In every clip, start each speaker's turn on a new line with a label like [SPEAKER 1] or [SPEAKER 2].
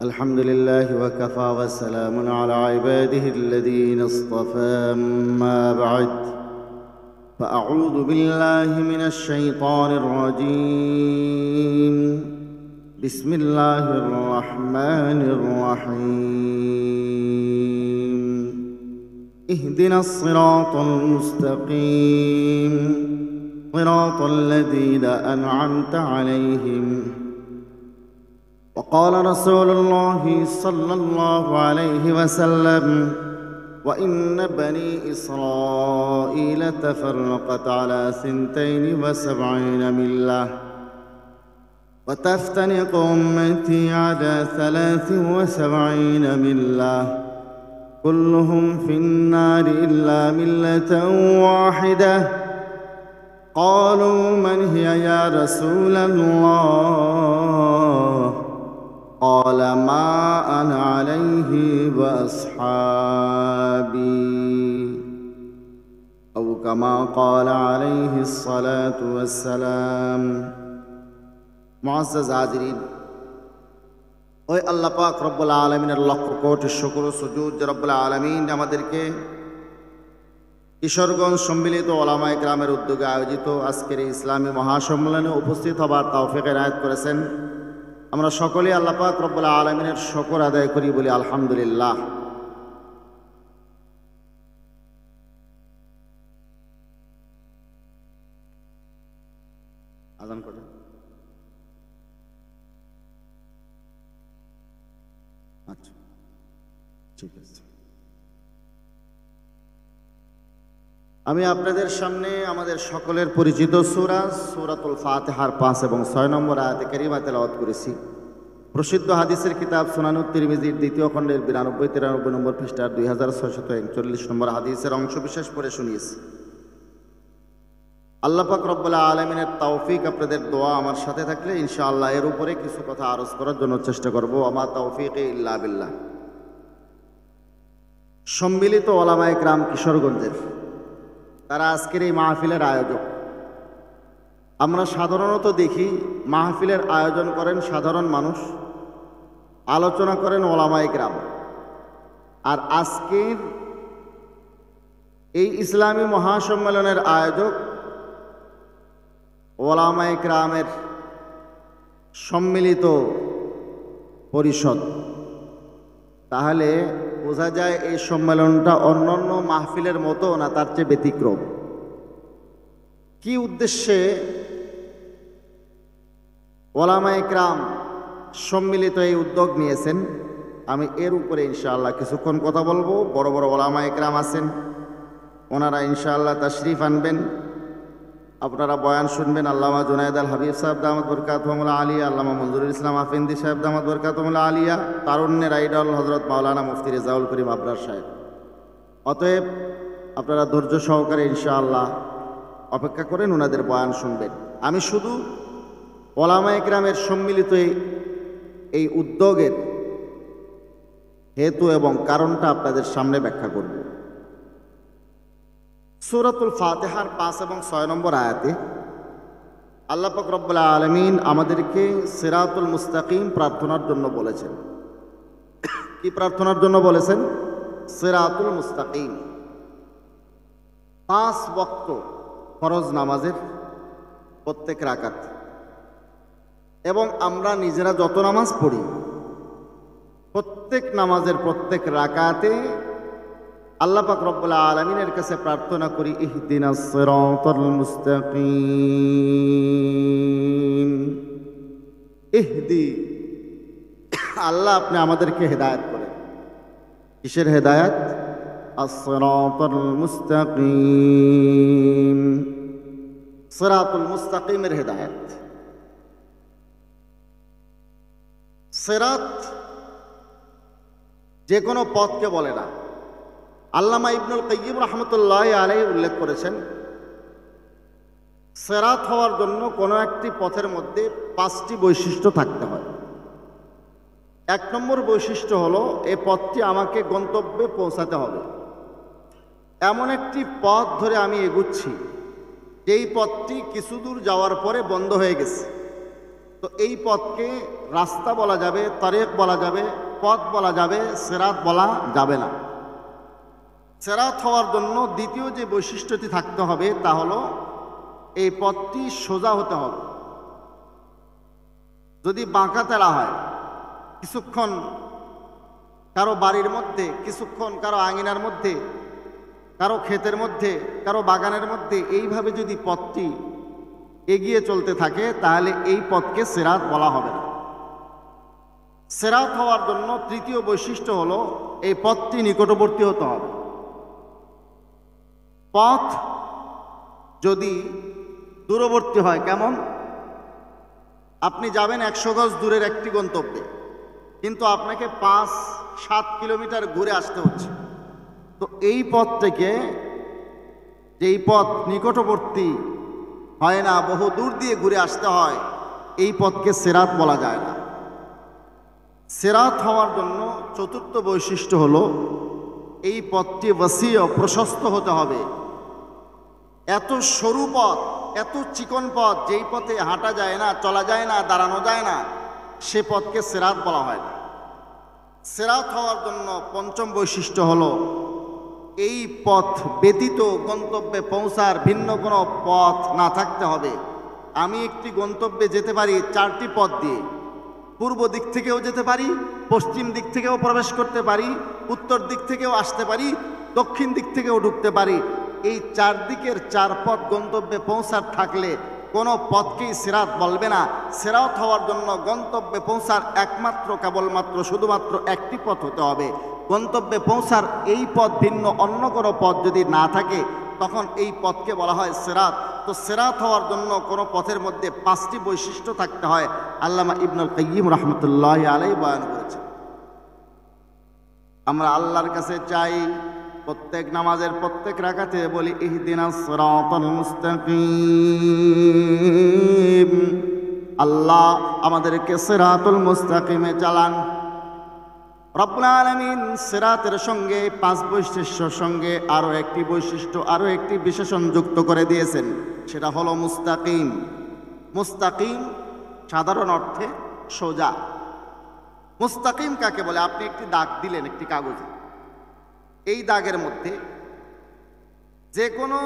[SPEAKER 1] الحمد لله وكفى وسلام على عباده الذين اصطفى. أما بعد فأعوذ بالله من الشيطان الرجيم. بسم الله الرحمن الرحيم. اهدنا الصراط المستقيم صراط الذين أنعمت عليهم. وقال رسول الله صلى الله عليه وسلم: وإن بني إسرائيل تفرقت على 72 ملة وتفترق أمتي على 73 ملة كلهم في النار إلا ملة واحدة. قالوا: من هي يا رسول الله؟ قال: ما أنا عليه وأصحابي، أو كما قال عليه الصلاة والسلام. মুআজ্জাজ হাজিরিন, ওই আল্লাহ পাক রব্বুল আলামিনের লক্ষ কোটি শুকর ও সুজুদ যে রব্বুল আলামিন আমাদেরকে কিশোরগঞ্জ সম্মিলিত ওলামায়ে কেরামের উদ্যোগে আয়োজিত আজকের এই ইসলামী মহাসম্মেলনে উপস্থিত হবার তৌফিক এনায়েত করেছেন। আমরা সকলেই আল্লাহ পাক রব্বুল আলামিনের শুকর আদায় করি, বলি আলহামদুলিল্লাহ। আযান করে আচ্ছা, ঠিক আছে। আমি আপনাদের সামনে আমাদের সকলের পরিচিত সূরাতুল ফাতিহার 5 এবং 6 নম্বর আয়াতে কারিমা তেলাওয়াত করেছি। প্রসিদ্ধ হাদিসের কিতাব সুনানুত তিরমিজির 2য় খণ্ডের 92-93 নম্বর পৃষ্ঠার 2641 নম্বর হাদিসের অংশ বিশেষ পড়ে শুনিয়েছি। আল্লাহ পাক রব্বুল আলামিনের তৌফিক, আপনাদের দোয়া আমার সাথে থাকলে ইনশাআল্লাহ এর উপরে কিছু কথা আরজ করার জন্য চেষ্টা করব। আমা তাওফীকি ইল্লা বিল্লাহ। সম্মিলিত ওলামায়ে কেরাম কিশোরগঞ্জের, তারা আজকের এই মাহফিলের আয়োজক। আমরা সাধারণত দেখি মাহফিলের আয়োজন করেন সাধারণ মানুষ, আলোচনা করেন ওলামায়ে কেরাম। আর আজকের এই ইসলামী মহাসম্মেলনের আয়োজক ওলামায়ে কেরামের সম্মিলিত পরিষদ। তাহলে বোঝা যায় এই সম্মেলনটা অন্যান্য মাহফিলের মতো না, তার চেয়ে ব্যতিক্রম। কি উদ্দেশ্যে ওলামায়ে কেরাম সম্মিলিত এই উদ্যোগ নিয়েছেন, আমি এর উপরে ইনশাআল্লাহ কিছুক্ষণ কথা বলবো। বড় বড় ওলামায়ে কেরাম আছেন, ওনারা ইনশাআল্লাহ তাশরিফ আনবেন, আপনারা বয়ান শুনবেন। আল্লামা জুনায়েদ আল হাবিব সাহেব দামাত বরকাতুহুল আলিয়া, আল্লামা মনজুরুল ইসলাম আফেন্দি সাহেব দামাত বরকাতুহুল আলিয়া, তারুণ্যের আইডল হযরত মাওলানা মুফতি রেজাউল করিম আবরার সাহেব। অতএব আপনারা ধৈর্য সহকারে ইনশাআল্লাহ অপেক্ষা করেন, ওনাদের বয়ান শুনবেন। আমি শুধু ওলামায়ে কেরামের সম্মিলিত এই উদ্যোগের হেতু এবং কারণটা আপনাদের সামনে ব্যাখ্যা করব। সূরাতুল ফাতিহার 5 এবং 6 নম্বর আয়াতে আল্লাহ পাক রব্বুল আলামিন আমাদেরকে সিরাতুল মুস্তাকিম প্রার্থনার জন্য বলেছেন। কি প্রার্থনার জন্য বলেছেন? সিরাতুল মুস্তাকিম। 5 ওয়াক্ত ফরজ নামাজের প্রত্যেক রাকাত, এবং আমরা নিজেরা যত নামাজ পড়ি প্রত্যেক নামাজের প্রত্যেক রাকাতে আল্লাহ পাক রব্বুল আলামিনের কাছে প্রার্থনা করি, ইহদিনাস সিরাতাল মুস্তাকিম। ইহদি, আল্লাহ আপনি আমাদেরকে হেদায়েত করেন। কিসের হেদায়েত? আস-সিরাতাল মুস্তাকিম, সিরাতুল মুস্তাকিমের হেদায়েত। সিরাত যে কোনো পথকে বলে না। আল্লামা ইবনুল কাইয়িম রাহমাতুল্লাহি আলাইহি উল্লেখ করেছেন, সিরাত হওয়ার জন্য কোনো একটি পথের মধ্যে 5টি বৈশিষ্ট্য থাকতে হয়। 1 নম্বর বৈশিষ্ট্য হলো এই পথটি আমাকে গন্তব্যে পৌঁছাতে হবে। এমন একটি পথ ধরে আমি এগুচ্ছি যেই পথটি কিছু দূর যাওয়ার পরে বন্ধ হয়ে গেছে, তো এই পথকে রাস্তা বলা যাবে, তারেক বলা যাবে, পথ বলা যাবে, সিরাত বলা যাবে না। সিরাত হওয়ার জন্য দ্বিতীয় যে বৈশিষ্ট্যটি থাকতে হবে তা হলো এই পথটি সোজা হতে হবে। যদি বাঁকা তেড়া হয়, কিছুক্ষণ কারো বাড়ির মধ্যে, কিছুক্ষণ কারো আঙিনার মধ্যে, কারো ক্ষেতের মধ্যে, কারো বাগানের মধ্যে, এইভাবে যদি পথটি এগিয়ে চলতে থাকে তাহলে এই পথকে সিরাত বলা হবে না। সিরাত হওয়ার জন্য তৃতীয় বৈশিষ্ট্য হলো এই পথটি নিকটবর্তী হতে হবে। পথ যদি দূরবর্তী হয়, কেমন? আপনি যাবেন 100 গজ দূরের একটি গন্তব্যে, কিন্তু আপনাকে 5-7 কিলোমিটার ঘুরে আসতে হচ্ছে। তো এই পথ থেকে, যেই পথ নিকটবর্তী হয় না, বহু দূর দিয়ে ঘুরে আসতে হয়, এই পথকে সিরাত বলা যায় না। সিরাত হওয়ার জন্য চতুর্থ বৈশিষ্ট্য হলো এই পথটি ওয়াসিয়, প্রশস্ত হতে হবে। এত সরু পথ, এত চিকন পথ, যেই পথে হাঁটা যায় না, চলা যায় না, দাঁড়ানো যায় না, সে পথকে সিরাত বলা হয় না। সিরাত হওয়ার জন্য পঞ্চম বৈশিষ্ট্য হলো এই পথ ব্যতীত গন্তব্যে পৌঁছার ভিন্ন কোনো পথ না থাকতে হবে। আমি একটি গন্তব্যে যেতে পারি 4টি পথ দিয়ে। পূর্ব দিক থেকেও যেতে পারি, পশ্চিম দিক থেকেও প্রবেশ করতে পারি, উত্তর দিক থেকেও আসতে পারি, দক্ষিণ দিক থেকেও ঢুকতে পারি। এই 4 দিকের 4 পথ গন্তব্যে পৌঁছার থাকলে কোনো পথকেই সিরাত বলবে না। সিরাত হওয়ার জন্য গন্তব্যে পৌঁছার একমাত্র, কেবলমাত্র, শুধুমাত্র একটি পথ হতে হবে। গন্তব্যে পৌঁছার এই পথ ভিন্ন অন্য কোনো পথ যদি না থাকে তখন এই পথকে বলা হয় সিরাত। তো সিরাত হওয়ার জন্য কোনো পথের মধ্যে 5টি বৈশিষ্ট্য থাকতে হয়। আল্লামা ইবনুল কাইয়্যিম রাহমাতুল্লাহি আলাইহি বয়ান করেছেন। আমরা আল্লাহর কাছে চাই, প্রত্যেক নামাজের প্রত্যেক রাকাতে বলি ইহদিনাস সিরাতাল মুস্তাকিম, আল্লাহ আমাদেরকে সিরাতুল মুস্তাকিমে চালান। রব্বুল আলামিন সিরাতের সঙ্গে 5 বৈশিষ্ট্যের সঙ্গে আরো একটি বৈশিষ্ট্য, আরো একটি বিশেষণ যুক্ত করে দিয়েছেন, সেটা হলো মুস্তাকিম। মুস্তাকিম সাধারণ অর্থে সোজা। মুস্তাকিম কাকে বলে? আপনি একটি দাগ দিলেন একটি কাগজে, এই দাগের মধ্যে যে কোনো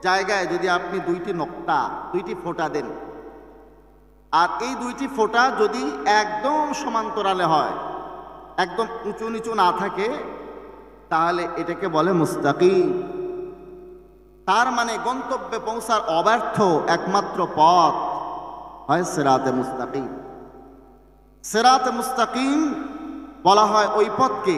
[SPEAKER 1] জায়গায় যদি আপনি 2টি নোক্তা, 2টি ফোঁটা দেন, আর এই 2টি ফোঁটা যদি একদম সমান্তরালে হয়, একদম উঁচু নিচু না থাকে, তাহলে এটাকে বলে মুস্তাকিম। তার মানে গন্তব্যে পৌঁছার অব্যর্থ একমাত্র পথ হয় সিরাতে মুস্তাকিম। সিরাতে মুস্তাকিম বলা হয় ওই পথকে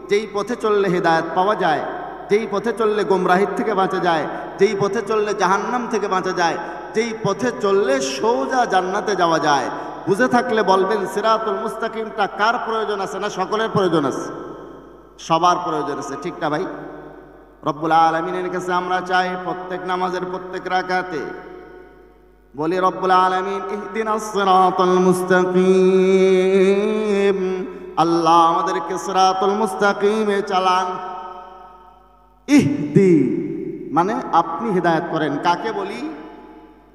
[SPEAKER 1] যেই পথে চললে হেদায়েত পাওয়া যায়, যেই পথে চললে গোমরাহির থেকে বাঁচা যায়, যেই পথে চললে জাহান্নাম থেকে বাঁচা যায়, যেই পথে চললে সোজা জান্নাতে যাওয়া যায়। বুঝে থাকলে বলবেন সিরাতুল মুস্তাকিমটা কার প্রয়োজন আছে? না সকলের প্রয়োজন আছে? সবার প্রয়োজন আছে, ঠিক না ভাই? রব্বুল আলামিনের কাছে আমরা চাই প্রত্যেক নামাজের প্রত্যেক রাকাতে বলি রব্বুল আলামিন ইহদিনাস সিরাতাল মুস্তাকিম, আল্লাহ আমাদেরকে সিরাতুল মুস্তাকিমে চালান। ইহদি মানে আপনি হেদায়েত করেন। কাকে বলি?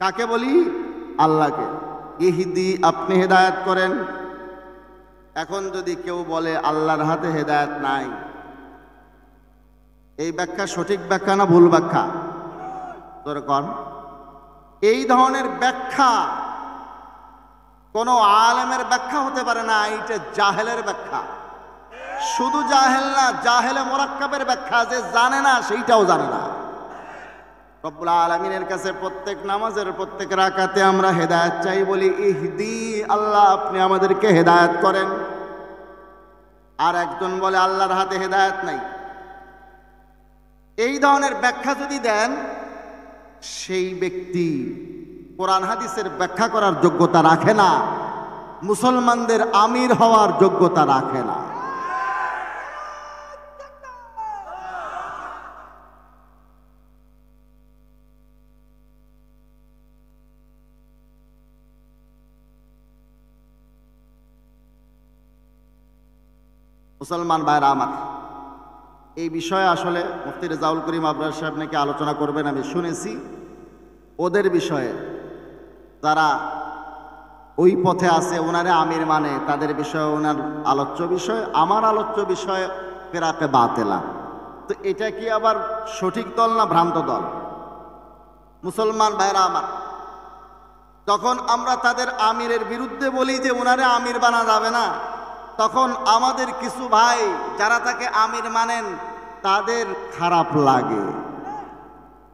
[SPEAKER 1] কাকে বলি? আল্লাহকে। ইহদি আপনি হেদায়েত করেন। এখন যদি কেউ বলে আল্লাহর হাতে হেদায়েত নাই, এই ব্যাখ্যা সঠিক ব্যাখ্যা না ভুল ব্যাখ্যা? তোর কন। এই ধরনের ব্যাখ্যা কোনো আলেমের ব্যাখ্যা হতে পারে না, এটা জাহেলের ব্যাখ্যা। শুধু জাহেল না, জাহেলে মোরাক্কাবের ব্যাখ্যা, যে জানে না সেইটাও জানে না। রব্বুল আলামিনের কাছে প্রত্যেক নামাজের প্রত্যেক রাকাতে আমরা হেদায়েত চাই, বলি ইহদি, আল্লাহ আপনি আমাদেরকে হেদায়েত করেন। আর একজন বলে আল্লাহর হাতে হেদায়েত নাই। এই ধরনের ব্যাখ্যা যদি দেন, সেই ব্যক্তি কোরআন হাদিসের ব্যাখ্যা করার যোগ্যতা রাখে না, মুসলমানদের আমির হওয়ার যোগ্যতা রাখে না। মুসলমান ভাইরা আমার, এই বিষয়ে আসলে মুফতি রেজাউল করিম আবরার সাহেব নাকি আলোচনা করবেন, আমি শুনেছি। ওদের বিষয়ে যারা ওই পথে আছে, ওনারে আমির মানে, তাদের বিষয়ে ওনার আলোচ্য বিষয়, আমার আলোচ্য বিষয় ফেরাকে বাতেলা। তো এটা কি আবার সঠিক দল না ভ্রান্ত দল? মুসলমান ভাইরা আমার, তখন আমরা তাদের আমিরের বিরুদ্ধে বলি যে ওনারে আমির বানা যাবে না, তখন আমাদের কিছু ভাই যারা তাকে আমির মানেন তাদের খারাপ লাগে,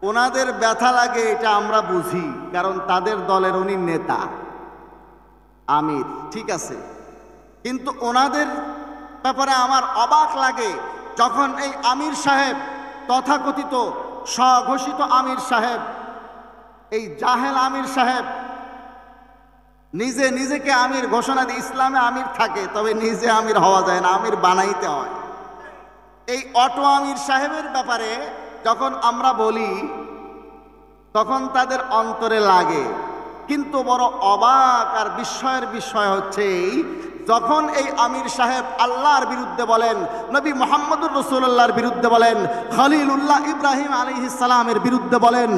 [SPEAKER 1] ওনাদের ব্যথা লাগে, এটা আমরা বুঝি, কারণ তাদের দলের উনি নেতা আমির, ঠিক আছে। কিন্তু ওনাদের ব্যাপারে আমার অবাক লাগে যখন এই আমির সাহেব, তথাকথিত স্বঘোষিত আমির সাহেব, এই জাহেল আমির সাহেব নিজেকে আমির ঘোষণা দিয়ে, ইসলামে আমির থাকে তবে নিজে আমির হওয়া যায় না, আমির বানাইতে হয়। এই অটো আমির সাহেবের ব্যাপারে যখন আমরা বলি তখন তাদের অন্তরে লাগে। কিন্তু বড় অবাক আর বিস্ময়ের বিষয় হচ্ছে যখন এই আমির সাহেব আল্লাহর বিরুদ্ধে বলেন, নবী মুহাম্মদুর রাসূলুল্লাহর বিরুদ্ধে বলেন, খলিলুল্লাহ ইব্রাহিম আলাইহিস সালামের বিরুদ্ধে বলেন,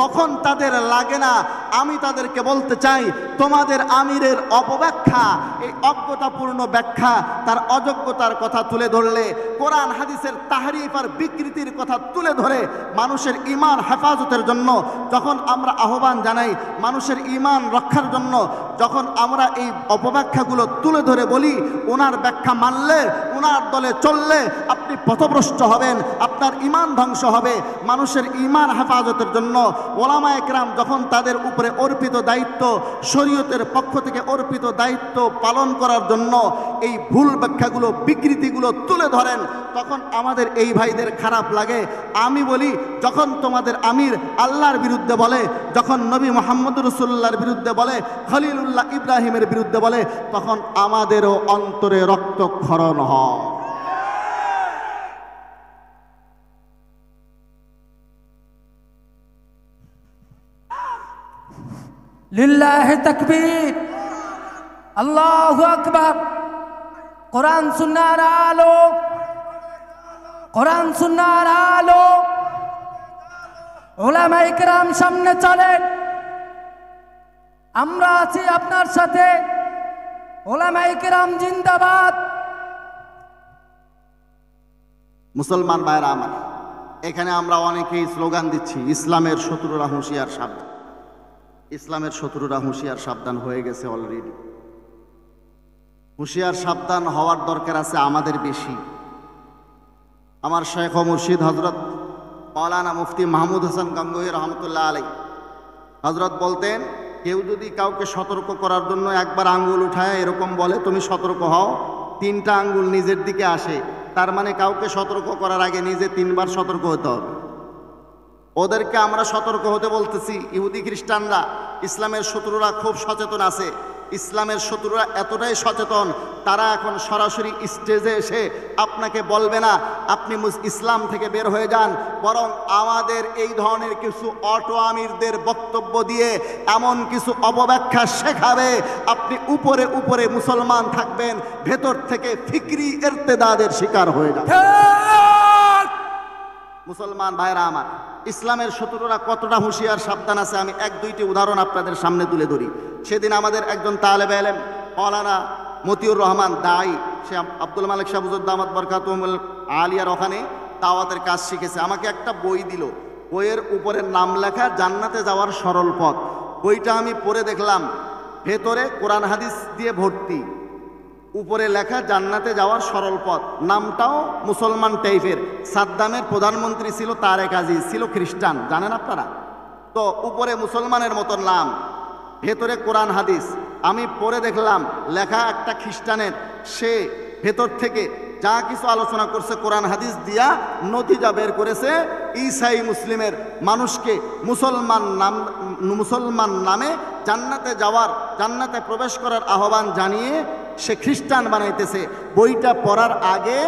[SPEAKER 1] তখন তাদের লাগে না। আমি তাদেরকে বলতে চাই, তোমাদের আমিরের অপব্যাখ্যা, এই অজ্ঞতাপূর্ণ ব্যাখ্যা, তার অযোগ্যতার কথা তুলে ধরলে, কোরআন হাদিসের তাহরিফ আর বিকৃতির কথা তুলে ধরে মানুষের ঈমান হেফাজতের জন্য যখন আমরা আহ্বান জানাই, মানুষের ঈমান রক্ষার জন্য যখন আমরা এই অপব্যাখ্যাগুলো তুলে ধরে বলি, ওনার ব্যাখ্যা মানলে, ওনার দলে চললে আপনি পথভ্রষ্ট হবেন, আপনার ঈমান ধ্বংস হবে। মানুষের ঈমান হেফাজতের জন্য ওলামায়ে কেরাম যখন তাদের উপরে অর্পিত দায়িত্ব, শরীয়তের পক্ষ থেকে অর্পিত দায়িত্ব পালন করার জন্য এই ভুল ব্যাখ্যাগুলো, বিকৃতিগুলো তুলে ধরেন, তখন আমাদের এই ভাইদের খারাপ লাগে। আমি বলি, যখন তোমাদের আমির আল্লাহর বিরুদ্ধে বলে, যখন নবী মুহাম্মদুর রাসূলুল্লাহর বিরুদ্ধে বলে, খলিলুল্লাহ ইব্রাহিমের বিরুদ্ধে বলে, তখন আমাদেরও অন্তরে রক্তক্ষরণ হয়।
[SPEAKER 2] লিল্লাহি তাকবীর, আল্লাহু আকবার। কোরআন সুন্নাহর আলো, কোরআন সুন্নাহর আলো। উলামায়ে কেরাম সামনে চলেন, আমরা আছি আপনার সাথে। উলামায়ে কেরাম জিন্দাবাদ।
[SPEAKER 1] মুসলমান ভাইরা আমার, এখানে আমরা অনেকেই স্লোগান দিচ্ছি, ইসলামের শত্রুরা হুঁশিয়ার সাবধান। ইসলামের শত্রুরা হুঁশিয়ার সাবধান হয়ে গেছে অলরেডি। হুঁশিয়ার সাবধান হওয়ার দরকার আছে আমাদের বেশি। আমার শেখ ও মুর্শিদ হজরত মাওলানা মুফতি মাহমুদ হাসান গাঙ্গুহি রহমতুল্লাহ আলাইহি হজরত বলতেন, কেউ যদি কাউকে সতর্ক করার জন্য একবার আঙ্গুল উঠায় এরকম বলে তুমি সতর্ক হও, 3টা আঙ্গুল নিজের দিকে আসে, তার মানে কাউকে সতর্ক করার আগে নিজে 3বার সতর্ক হতে হবে। ওদেরকে আমরা সতর্ক হতে বলতেছি। ইহুদি খ্রিস্টানরা, ইসলামের শত্রুরা খুব সচেতন আছে। ইসলামের শত্রুরা এতটাই সচেতন, তারা এখন সরাসরি স্টেজে এসে আপনাকে বলবে না আপনি ইসলাম থেকে বের হয়ে যান, বরং আমাদের এই ধরনের কিছু অটো আমিরদের বক্তব্য দিয়ে এমন কিছু অপব্যাখ্যা শেখাবে, আপনি উপরে উপরে মুসলমান থাকবেন, ভেতর থেকে ফিকরি ইরতেদাদের শিকার হয়ে যাবেন। মুসলমান ভাইরা আমার, ইসলামের শত্রুরা কতটা হুঁশিয়ার সাবধান আছে আমি 1-2টি উদাহরণ আপনাদের সামনে তুলে ধরি। সেদিন আমাদের একজন তালেবে ইলম মাওলানা মতিউর রহমান দাঈ, সে আব্দুল মালিক শাহ হুজুর দামাত বরকাতুহুল আলিয়ার ওখানে দাওয়াতের কাজ শিখেছে। আমাকে একটা বই দিল, বইয়ের উপরে নাম লেখা জান্নাতে যাওয়ার সরল পথ। বইটা আমি পড়ে দেখলাম, ভেতরে কোরআন হাদিস দিয়ে ভর্তি, উপরে লেখা জান্নাতে যাওয়ার সরল পথ। নামটাও মুসলমান টাইপের। সাদ্দামের প্রধানমন্ত্রী ছিল তারেক আজিজ, ছিল খ্রিস্টান, জানেন আপনারা তো। উপরে মুসলমানের মতন নাম, ভেতরে কোরআন হাদিস। আমি পড়ে দেখলাম লেখা একটা খ্রিস্টানের, সে ভেতর থেকে যা কিছু আলোচনা করছে কোরআন হাদিস দিয়া নতিজা বের করেছে ঈসাই মুসলিমের মানুষকে মুসলমান নামে জান্নাতে যাওয়ার, জান্নাতে প্রবেশ করার আহ্বান জানিয়ে সে খ্রিস্টান বানাইতেছে। বইটা পড়ার আগে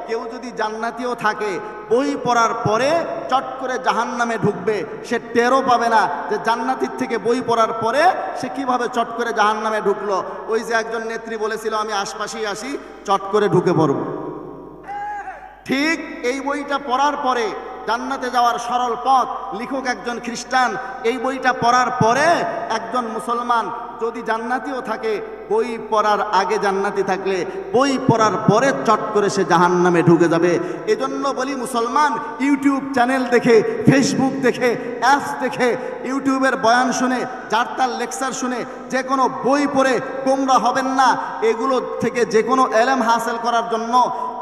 [SPEAKER 1] কেউ যদি জান্নাতিও থাকে, বই পড়ার পরে চট করে জাহান্নামে ঢুকবে, সে টেরও পাবে না যে জান্নাতির থেকে বই পড়ার পরে সে কিভাবে চট করে জাহান্নামে ঢুকলো। ওই যে একজন নেত্রী বলেছিল আমি আশপাশেই আসি, চট করে ঢুকে পড়ব। ঠিক এই বইটা পড়ার পরে জান্নাতে যাওয়ার সরল পথ, লেখক একজন খ্রিস্টান। এই বইটা পড়ার পরে একজন মুসলমান যদি জান্নাতিও থাকে, বই পড়ার আগে জান্নাতি থাকলে বই পড়ার পরে চট করে সে জাহান্নামে ঢুকে যাবে। এজন্য বলি মুসলমান, ইউটিউব চ্যানেল দেখে, ফেসবুক দেখে, অ্যাপস দেখে, ইউটিউবের বয়ান শুনে, যার তার লেকচার শুনে যে কোনো বই পড়ে গোমরা হবেন না। এগুলো থেকে যে কোনো এলেম হাসিল করার জন্য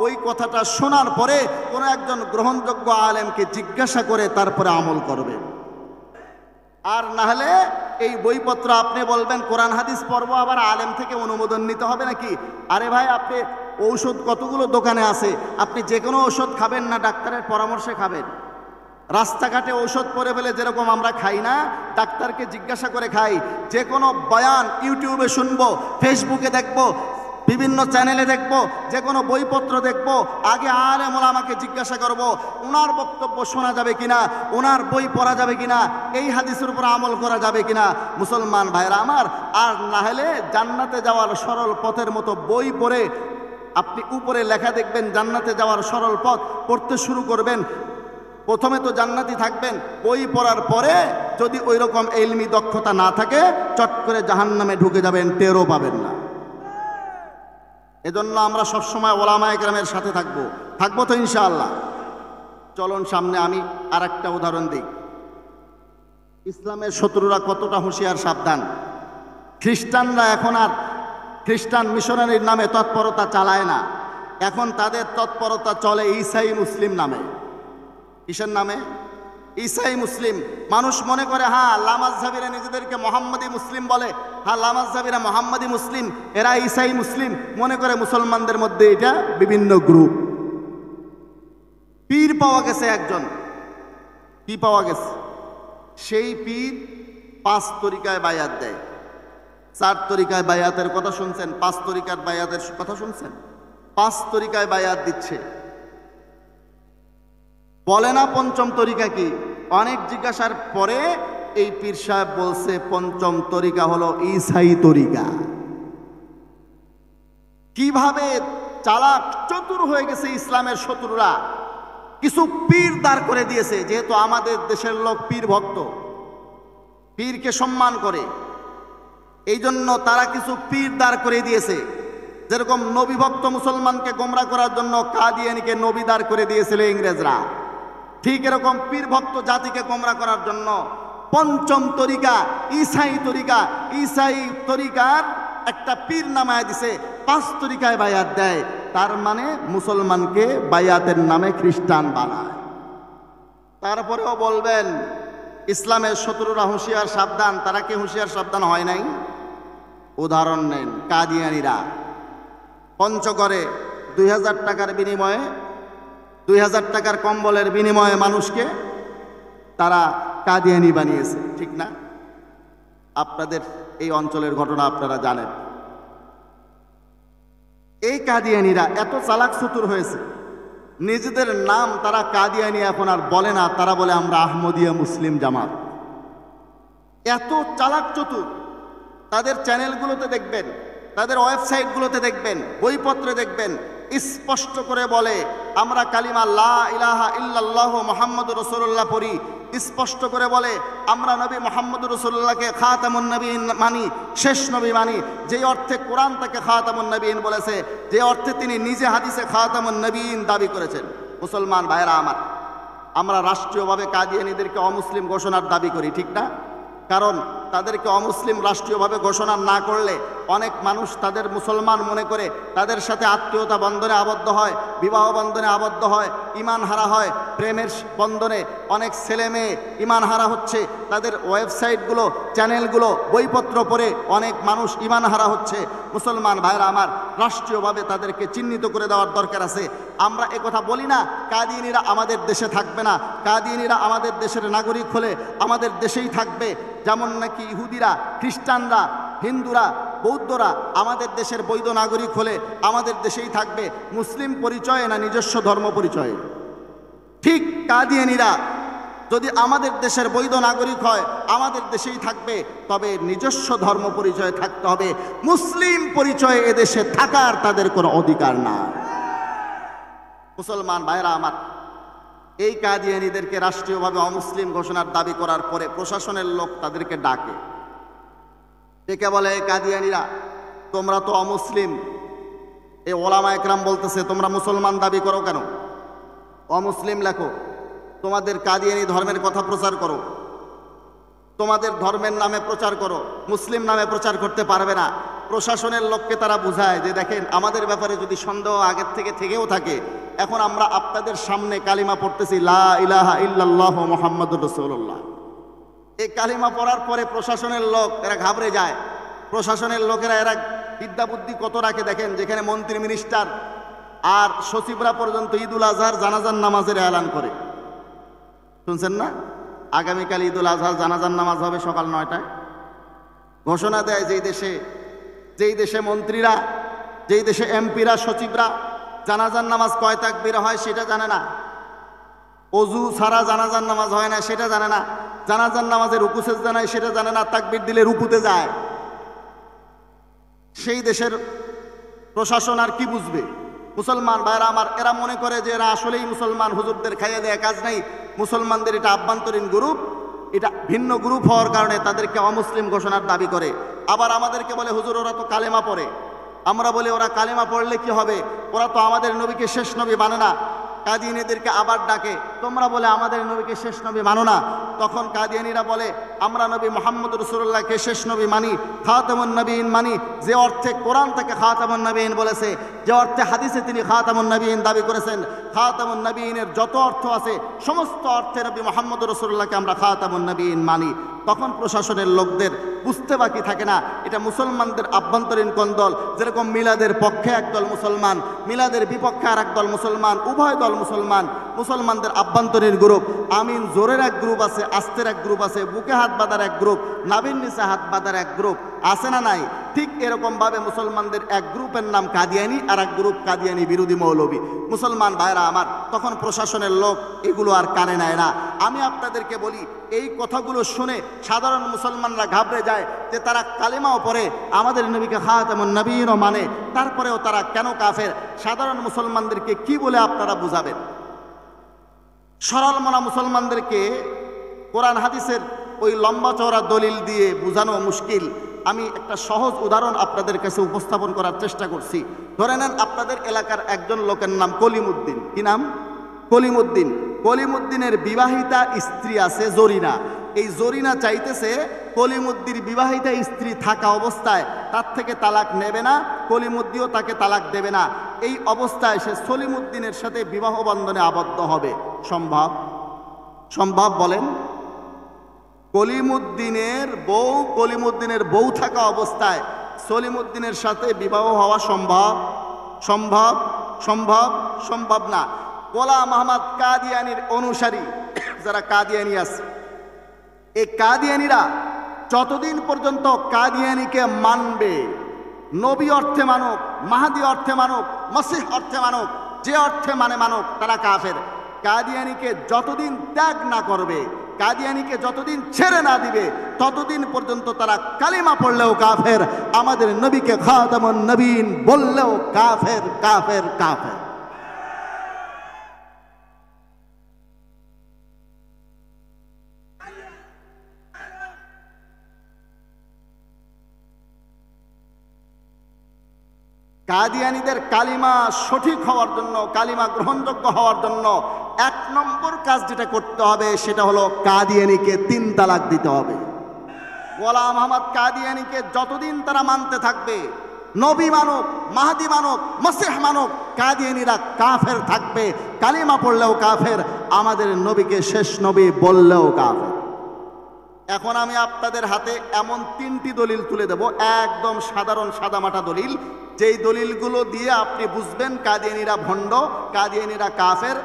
[SPEAKER 1] ওই কথাটা শোনার পরে কোনো একজন গ্রহণযোগ্য আলেমকে জিজ্ঞাসা করে তারপরে আমল করবে। আর না হলে এই বইপত্র আপনি বলবেন কোরআন হাদিস পড়ব, আবার আলেম থেকে অনুমোদন নিতে হবে নাকি? আরে ভাই, আপনি ঔষধ কতগুলো দোকানে আছে, আপনি যে কোনো ঔষধ খাবেন না, ডাক্তারের পরামর্শে খাবেন। রাস্তাঘাটে ঔষধ পরে ফেলে যেরকম আমরা খাই না, ডাক্তারকে জিজ্ঞাসা করে খাই। যে কোনো বয়ান ইউটিউবে শুনবো, ফেসবুকে দেখবো, বিভিন্ন চ্যানেলে দেখবো, যে কোনো বইপত্র দেখবো, আগে আলেম ওলামাকে জিজ্ঞাসা করব ওনার বক্তব্য শোনা যাবে কিনা, ওনার বই পড়া যাবে কিনা, এই হাদিসের উপর আমল করা যাবে কিনা। মুসলমান ভাইরা আমার, আর না হলে জান্নাতে যাওয়ার সরল পথের মতো বই পড়ে আপনি উপরে লেখা দেখবেন জান্নাতে যাওয়ার সরল পথ, পড়তে শুরু করবেন। প্রথমে তো জান্নাতি থাকবেন, বই পড়ার পরে যদি ওই রকম ইলমি দক্ষতা না থাকে, চট করে জাহান্নামে ঢুকে যাবেন, টেরও পাবেন না। এজন্য আমরা সবসময় ওলামায়ে কেরামের সাথে থাকবো তো ইনশাআল্লাহ। চলুন সামনে আমি আর একটা উদাহরণ দিই। ইসলামের শত্রুরা কতটা হুঁশিয়ার, সাবধান। খ্রিস্টানরা এখন আর খ্রিস্টান মিশনারির নামে তৎপরতা চালায় না, এখন তাদের তৎপরতা চলে ঈসাই মুসলিম নামে। কিসের নামে? ঈসাই মুসলিম। মানুষ মনে করে হ্যাঁ লামাজহাবিরা নিজেদেরকে মোহাম্মদী মুসলিম বলে, হ্যাঁ লামাজহাবিরা মোহাম্মদী মুসলিম, এরা ঈসাই মুসলিম মনে করে। মুসলমানদের মধ্যে এটা বিভিন্ন গ্রুপ। পীর পাওয়া গেছে একজন, কি পাওয়া গেছে? সেই পীর 5 তরিকায় বায়াত দেয়। 4 তরিকায় বায়াতের কথা শুনছেন, 5 তরিকার বায়াতের কথা শুনছেন? 5 তরিকায় বায়াত দিচ্ছে, বলে না পঞ্চম তরিকা কি। অনেক জিজ্ঞাসার পরে এই পীর সাহেব বলছে পঞ্চম তরিকা হলো ঈসাই তরিকা। কিভাবে চালাক চতুর হয়ে গেছে ইসলামের শত্রুরা! কিছু পীর দাঁড় করে দিয়েছে, যেহেতু আমাদের দেশের লোক পীর ভক্ত, পীরকে সম্মান করে, এই জন্য তারা কিছু পীর দাঁড় করে দিয়েছে। যেরকম নবী ভক্ত মুসলমানকে গোমরা করার জন্য কাদিয়ানীকে নবী দাঁড় করে দিয়েছিল ইংরেজরা, ঠিক এরকম পীর ভক্ত জাতিকে গোমরা করার জন্য পঞ্চম তরিকা ঈসাই তরিকা, ঈসাই তরিকার একটা পীর নামায় দিছে, 5 তরিকায় বায়াত দেয়। তার মানে মুসলমানকে বায়াতের নামে খ্রিস্টান বানায়। তারপরেও বলবেন ইসলামের শত্রুরা হুঁশিয়ার সাবধান, তারা কি হুঁশিয়ার সাবধান হয় নাই? উদাহরণ নেন, কাদিয়ানীরা পঞ্চগড়ে 2000 টাকার বিনিময়ে, 2000 টাকার কম্বলের বিনিময়ে মানুষকে তারা কাদিয়ানী বানিয়েছে, ঠিক না? আপনাদের এই অঞ্চলের ঘটনা আপনারা জানেন। এই কাদিয়ানীরা এত চালাক চতুর হয়েছে, নিজেদের নাম তারা কাদিয়ানী এখন আর বলে না, তারা বলে আমরা আহমদিয়া মুসলিম জামাত। এত চালাক চতুর। তাদের চ্যানেলগুলোতে দেখবেন, তাদের ওয়েবসাইটগুলোতে দেখবেন, বইপত্রে দেখবেন, স্পষ্ট করে বলে আমরা কালিমা লা ইলাহা ইল্লাল্লাহ মুহাম্মাদুর রাসূলুল্লাহ পড়ি। স্পষ্ট করে বলে আমরা নবী মুহাম্মদুর রাসূলুল্লাহকে খাতামুন নবীন মানি, শেষ নবী মানি। যে অর্থে কোরআন তাকে খাতামুন নবীন বলেছে, যে অর্থে তিনি নিজে হাদিসে খাতামুন নবীন দাবি করেছেন। মুসলমান ভাইরা আমার, আমরা রাষ্ট্রীয়ভাবে কাদিয়ানীদেরকে অমুসলিম ঘোষণার দাবি করি, ঠিক না? কারণ তাদেরকে অমুসলিম রাষ্ট্রীয়ভাবে ঘোষণা না করলে অনেক মানুষ তাদের মুসলমান মনে করে তাদের সাথে আত্মীয়তা বন্ধনে আবদ্ধ হয়, বিবাহ বন্ধনে আবদ্ধ হয়, ঈমান হারা হয়। প্রেমের বন্ধনে অনেক ছেলে মেয়ে ঈমান হারা হচ্ছে। তাদের ওয়েবসাইটগুলো, চ্যানেলগুলো, বইপত্র পড়ে অনেক মানুষ ঈমান হারা হচ্ছে। মুসলমান ভাইরা আমার, রাষ্ট্রীয়ভাবে তাদেরকে চিহ্নিত করে দেওয়ার দরকার আছে। আমরা একথা বলি না কাদিয়ানীরা আমাদের দেশে থাকবে না, কাদিয়ানীরা আমাদের দেশের নাগরিক হলে আমাদের দেশেই থাকবে। যেমন নাকি ইহুদিরা, খ্রিস্টানরা, হিন্দুরা, বৌদ্ধরা আমাদের দেশের বৈধ নাগরিক হলে আমাদের দেশেই থাকবে, মুসলিম পরিচয়ে না নিজস্ব ধর্ম পরিচয়ে। ঠিক কাদিয়ানীরা যদি আমাদের দেশের বৈধ নাগরিক হয় আমাদের দেশেই থাকবে, তবে নিজস্ব ধর্ম পরিচয়ে থাকতে হবে। মুসলিম পরিচয়ে এদেশে থাকার তাদের কোনো অধিকার নাই। মুসলমান ভাইরা আমার, এই কাদিয়ানীদেরকে রাষ্ট্রীয়ভাবে অমুসলিম ঘোষণার দাবি করার পরে প্রশাসনের লোক তাদেরকে ডাকে, ডেকে বলে, এই কাদিয়ানীরা তোমরা তো অমুসলিম, এই ওলামা একরাম বলতেছে তোমরা মুসলমান দাবি করো কেন? অমুসলিম লেখো, তোমাদের কাদিয়ানী ধর্মের কথা প্রচার করো, তোমাদের ধর্মের নামে প্রচার করো, মুসলিম নামে প্রচার করতে পারবে না। প্রশাসনের লোককে তারা বুঝায় যে দেখেন আমাদের ব্যাপারে যদি সন্দেহ আগের থেকে থেকেও থাকে, এখন আমরা আপনাদের সামনে কালিমা পড়তেছি লা ইলাহা ইল্লাল্লাহু মুহাম্মাদুর রাসূলুল্লাহ। এই কালিমা পড়ার পরে প্রশাসনের লোক এরা ঘাবড়ে যায়। প্রশাসনের লোকেরা এরা বিদ্যা বুদ্ধি কত রাখে দেখেন, যেখানে মন্ত্রী মিনিস্টার আর সচিবরা পর্যন্ত ঈদুল আজহার জানাজার নামাজের এলান করে। শুনছেন না? আগামীকাল ঈদুল আজহার জানাজার নামাজ হবে সকাল 9টায়। ঘোষণা দেয় যেই দেশে মন্ত্রীরা, যেই দেশে এমপিরা, সচিবরা জানাজার নামাজ কয় তাকবীর হয় সেটা জানে না, অজু ছাড়া জানাজার নামাজ হয় না সেটা জানে না, জানাজার নামাজের রুকু সেজদা নাই সেটা জানে না, তাকবীর দিলে রুকুতে যায়, সেই দেশের প্রশাসন আর কি বুঝবে? মুসলমান ভাইরা আমার, এরা মনে করে যে এরা আসলেই মুসলমান, হুজুরদের খাইয়ে দেয় কাজ নাই, মুসলমানদের এটা আভ্যন্তরীণ গ্রুপ, এটা ভিন্ন গ্রুপ হওয়ার কারণে তাদেরকে অমুসলিম ঘোষণার দাবি করে। আবার আমাদেরকে বলে হুজুর ওরা তো কালেমা পড়ে। আমরা বলি ওরা কালেমা পড়লে কি হবে, ওরা তো আমাদের নবীকে শেষ নবী মানে না। কাদিয়ানীদেরকে আবার ডাকে, তোমরা বলে আমাদের নবীকে শেষ নবী মানো না। তখন কাদিয়ানীরা বলে আমরা নবী মুহাম্মদ রাসূলুল্লাহকে শেষ নবী মানি, খাতামুন নবীন মানি। যে অর্থে কোরআন তাকে খাতামুন নবীন বলেছে, যে অর্থে হাদিসে তিনি খাতামুন নবীন দাবি করেছেন, খাতামুন নবীনের যত অর্থ আছে সমস্ত অর্থে নবী মুহাম্মদ রাসূলুল্লাহকে আমরা খাতামুন নবীন মানি। তখন প্রশাসনের লোকদের বুঝতে বাকি থাকে না এটা মুসলমানদের আভ্যন্তরীণ কোন দল। যেরকম মিলাদের পক্ষে একদল মুসলমান, মিলাদের বিপক্ষে আর একদল মুসলমান, উভয় দল মুসলমান, মুসলমানদের আভ্যন্তরীণ গ্রুপ। আমিন জোরের এক গ্রুপ আছে, আস্তের এক গ্রুপ আছে, বুকে হাত বাঁধার এক গ্রুপ, নাভির নিচে হাত বাঁধার এক গ্রুপ, আছে না নাই? ঠিক এরকমভাবে মুসলমানদের এক গ্রুপের নাম কাদিয়ানি, আর এক গ্রুপ কাদিয়ানি বিরোধী মৌলবী। মুসলমান ভাইরা আমার, তখন প্রশাসনের লোক এগুলো আর কানে নেয় না। আমি আপনাদেরকে বলি, এই কথাগুলো শুনে সাধারণ মুসলমানরা ঘাবড়ে যায় যে তারা কালেমাও পড়ে, আমাদের নবীকে খাতামুন নবীনও মানে, তারপরেও তারা কেন কাফের? সাধারণ মুসলমানদেরকে কি বলে আপনারা বুঝাবেন? সরল মনা মুসলমানদেরকে কোরআন হাদিসের ওই লম্বা চওড়া দলিল দিয়ে বোঝানো মুশকিল। আমি একটা সহজ উদাহরণ আপনাদের কাছে উপস্থাপন করার চেষ্টা করছি। ধরে নেন আপনাদের এলাকার একজন লোকের নাম কলিমুদ্দিন। কি নাম? কলিমুদ্দিন। কলিমুদ্দিনের বিবাহিতা স্ত্রী আছে জরিনা। এই জরিনা চাইতেছে কলিমুদ্দির বিবাহিতা স্ত্রী থাকা অবস্থায় তার থেকে তালাক নেবে না, কলিমুদ্দিও তাকে তালাক দেবে না। এই অবস্থায় সে সলিমুদ্দিনের সাথে বিবাহ বন্ধনে আবদ্ধ হবে। সম্ভব? সম্ভব বলেন? কলিমুদ্দিনের বউ থাকা অবস্থায় সলিমুদ্দিনের সাথে বিবাহ হওয়া সম্ভব? সম্ভব? সম্ভব? সম্ভব না। গোলাম আহমদ কাদিয়ানির অনুসারী যারা কাদিয়ানি আছে, এই কাদিয়ানিরা যতদিন পর্যন্ত কাদিয়ানিকে মানবে, নবী অর্থে মানুক, মাহাদি অর্থে মানুক, মসিহ অর্থে মানুক, যে অর্থে মানে মানুক, তারা কাফের। কাদিয়ানিকে যতদিন ত্যাগ না করবে, কাদিয়ানিকে যতদিন ছেড়ে না দিবে, ততদিন পর্যন্ত তারা কালিমা পড়লেও কাফের, আমাদের নবীকে খাতামুন নবীন বললেও কাফের, কাফের, কাফের। কাদিয়ানীদের কালিমা সঠিক হওয়ার জন্য, কালিমা গ্রহণযোগ্য হওয়ার জন্য 1 নম্বর কাজ যেটা করতে হবে সেটা হলো কাদিয়ানীকে 3 তালাক দিতে হবে। গোলাম আহমদ কাদিয়ানীকে যতদিন তারা মানতে থাকবে, নবী মানব, মাহদি মানব, মসিহ মানব, কাদিয়ানীরা কাফের থাকবে। কালিমা পড়লেও কাফের, আমাদের নবীকে শেষ নবী বললেও কাফের। এখন আমি আপনাদের হাতে এমন 3টি দলিল তুলে দেব, একদম সাধারণ সাদামাটা দলিল, যেই দলিলগুলো দিয়ে আপনি বুঝবেন কাদিয়ানীরা ভণ্ড, কাদিয়ানীরা কাফের,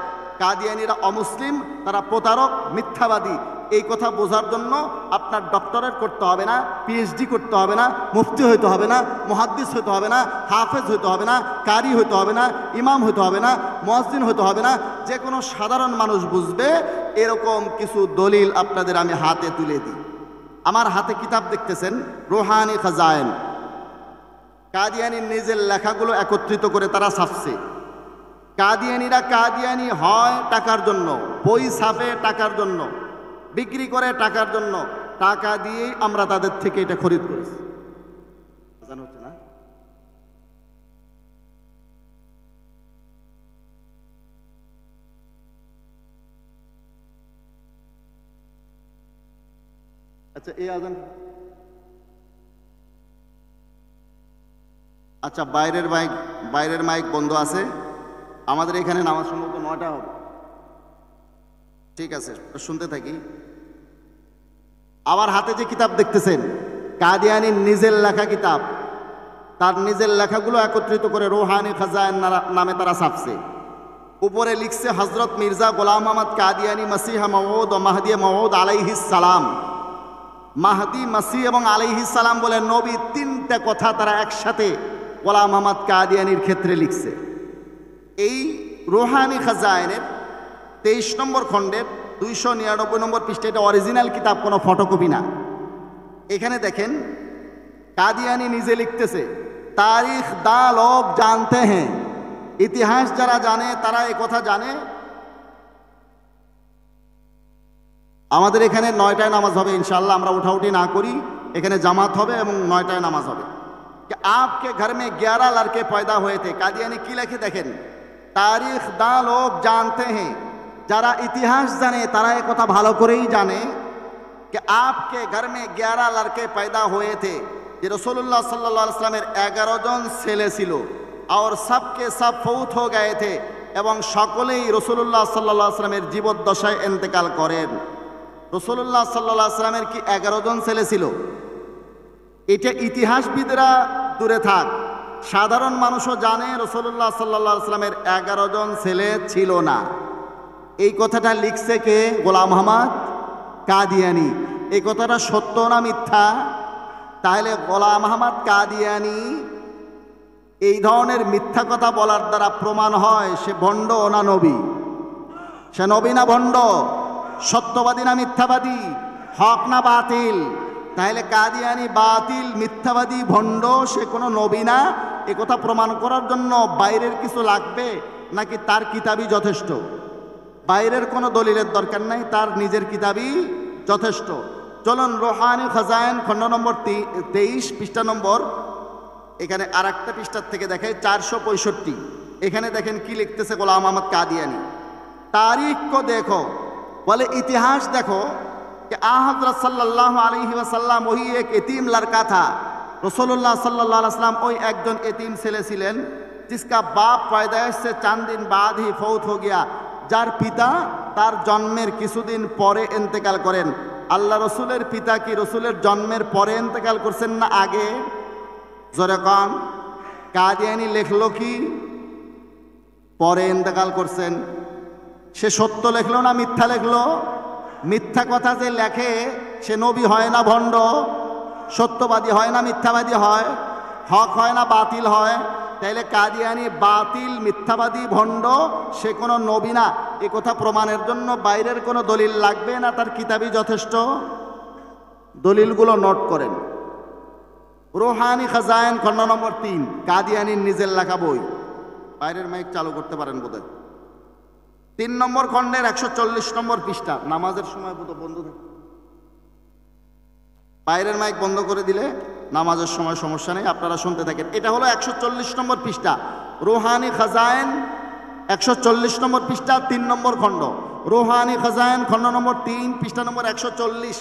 [SPEAKER 1] কাদিয়ানীরা অমুসলিম, তারা প্রতারক, মিথ্যাবাদী। এই কথা বোঝার জন্য আপনার ডক্টরেট করতে হবে না, পিএইচডি করতে হবে না, মুফতি হইতে হবে না, মুহাদ্দিস হইতে হবে না, হাফেজ হইতে হবে না, কারি হইতে হবে না, ইমাম হইতে হবে না, মুয়াজ্জিন হইতে হবে না। যে কোনো সাধারণ মানুষ বুঝবে এরকম কিছু দলিল আপনাদের আমি হাতে তুলে দিই। আমার হাতে কিতাব দেখতেছেন, রুহানি খাজায়েন। কাদিয়ানীর নিজের লেখাগুলো একত্রিত করে তারা ছাপছে। কাদিয়ানিরা কাদিয়ানি হয় টাকার জন্য, বই ছাপে টাকার জন্য, বিক্রি করে টাকার জন্য, টাকা দিয়েই আমরা তাদের থেকে এটা খরিদ করেছি। জানা হচ্ছে না? আচ্ছা এই আজান, আচ্ছা বাইরের মাইক বন্ধ আছে। আমাদের এখানে নামাজ সম্ভবত 9টা হবে। ঠিক আছে, শুনতে থাকি। আবার হাতে যে কিতাব দেখতেছেন কাদিয়ানির নিজের লেখা কিতাব, তার নিজের লেখাগুলো একত্রিত করে রুহানি খাজাইন নামে তারা ছাপছে। উপরে লিখছে হজরত মির্জা গোলাম আহমদ কাদিয়ানি মসিহা মওউদ ও মাহদি মওউদ আলাইহিস সালাম। মাহদি, মাসিহ এবং আলাইহিস সালাম বলে নবী, তিনটা কথা তারা একসাথে গোলাম আহমদ কাদিয়ানির ক্ষেত্রে লিখছে। এই রুহানি খাজাইনের 23 নম্বর খণ্ডের 299 নম্বর পৃষ্ঠা, এটা অরিজিনাল কিতাব, কোনো ফটোকপি না। এখানে দেখেন কাদিয়ানি নিজে লিখতেছে, তারিখ দা লোক জানতে হ্যাঁ, ইতিহাস যারা জানে তারা এই কথা জানে। আমাদের এখানে 9টায় নামাজ হবে ইনশাআল্লাহ, আমরা উঠাউঠি না করি, এখানে জামাত হবে এবং 9টায় নামাজ হবে। कि आपके घर में 11 लड़के पैदा हुए थे। कादियानी की लिखे देखें, तारीख दा लोग जानते हैं, যারা ইতিহাস জানে তারা এই কথা ভালো করেই জানে कि आपके घर में 11 लड़के पैदा हुए थे, যে রাসূলুল্লাহ সাল্লাল্লাহু আলাইহি ওয়াসাল্লামের 11 জন ছেলে ছিল, और सबके सब फौत हो गए थे, এবং সকলেই রাসূলুল্লাহ সাল্লাল্লাহু আলাইহি ওয়াসাল্লামের জীবদ্দশায় ইন্তেকাল করেন। রাসূলুল্লাহ সাল্লাল্লাহু আলাইহি ওয়াসাল্লামের কি 11 জন ছেলে ছিল? এটা ইতিহাসবিদরা দূরে থাক, সাধারণ মানুষও জানে রাসূলুল্লাহ সাল্লাল্লাহু আলাইহি ওয়াসাল্লামের 11 জন ছেলে ছিল না। এই কথাটা লিখছে কে? গোলাম আহমদ কাদিয়ানি। এই কথাটা সত্য না মিথ্যা? তাহলে গোলাম আহমদ কাদিয়ানি এই ধরনের মিথ্যা কথা বলার দ্বারা প্রমাণ হয় সে ভণ্ড না নবী? সে নবী না ভণ্ড? সত্যবাদী না মিথ্যাবাদী? হক না বাতিল? তাহলে কাদিয়ানি বাতিল, মিথ্যাবাদী, ভণ্ড, সে কোনো নবী না। এ কথা প্রমাণ করার জন্য বাইরের কিছু লাগবে নাকি তার কিতাবই যথেষ্ট? বাইরের কোনো দলিলের দরকার নাই, তার নিজের কিতাবই যথেষ্ট। চলুন রুহানি খাজাইন খণ্ড নম্বর 23 পৃষ্ঠা নম্বর, এখানে আর একটা পৃষ্ঠার থেকে দেখে 465। এখানে দেখেন কি লিখতেছে গোলাম আহমদ কাদিয়ানি। तारीख को देखो, बोले इतिहास देखो कि हज़रत सल्लल्लाहु अलैहि वसल्लम वही एक यतीम लड़का था। रसूलुल्लाह सल्लल्लाहु अलैहि वसल्लम वही एक जन यतीम ছেলে ছিলেন, जिसका बाप पैदाइश से चंद दिन बाद ही फौत हो गया, যার পিতা তার জন্মের কিছুদিন পরে ইন্তেকাল করেন। আল্লাহ রসুলের পিতা কি রসুলের জন্মের পরে ইন্তেকাল করছেন না আগে? জোরে কন। কাদিয়ানি লেখলো কি পরে ইন্তেকাল করছেন? সে সত্য লেখলো না মিথ্যা লেখলো? মিথ্যা কথা যে লেখে সে নবী হয় না ভণ্ড? সত্যবাদী হয় না মিথ্যাবাদী হয়? হক হয় না বাতিল হয়? তাইলে কাদিয়ানি বাতিল, মিথ্যাবাদী, ভণ্ড, সে কোনো নবী না। এ কথা প্রমাণের জন্য বাইরের কোনো দলিল লাগবে না তার কিতাবই যথেষ্ট? দলিলগুলো নোট করেন। রুহানি খাজাইন খণ্ড নম্বর 3, কাদিয়ানির নিজের লেখা বই। বাইরের মাইক চালু করতে পারেন বোধহয়। 3 নম্বর খণ্ডের 140 নম্বর পৃষ্ঠা। নামাজের সময় বন্ধ থাকে, বাইরের মাইক বন্ধ করে দিলে নামাজের সময় সমস্যা নেই, আপনারা শুনতে থাকেন। এটা হলো 140 নম্বর পৃষ্ঠা, রুহানি খাজাইন 140 নম্বর পৃষ্ঠা, 3 নম্বর খণ্ড। রুহানি খাজাইন খণ্ড নম্বর 3 পৃষ্ঠা নম্বর 140।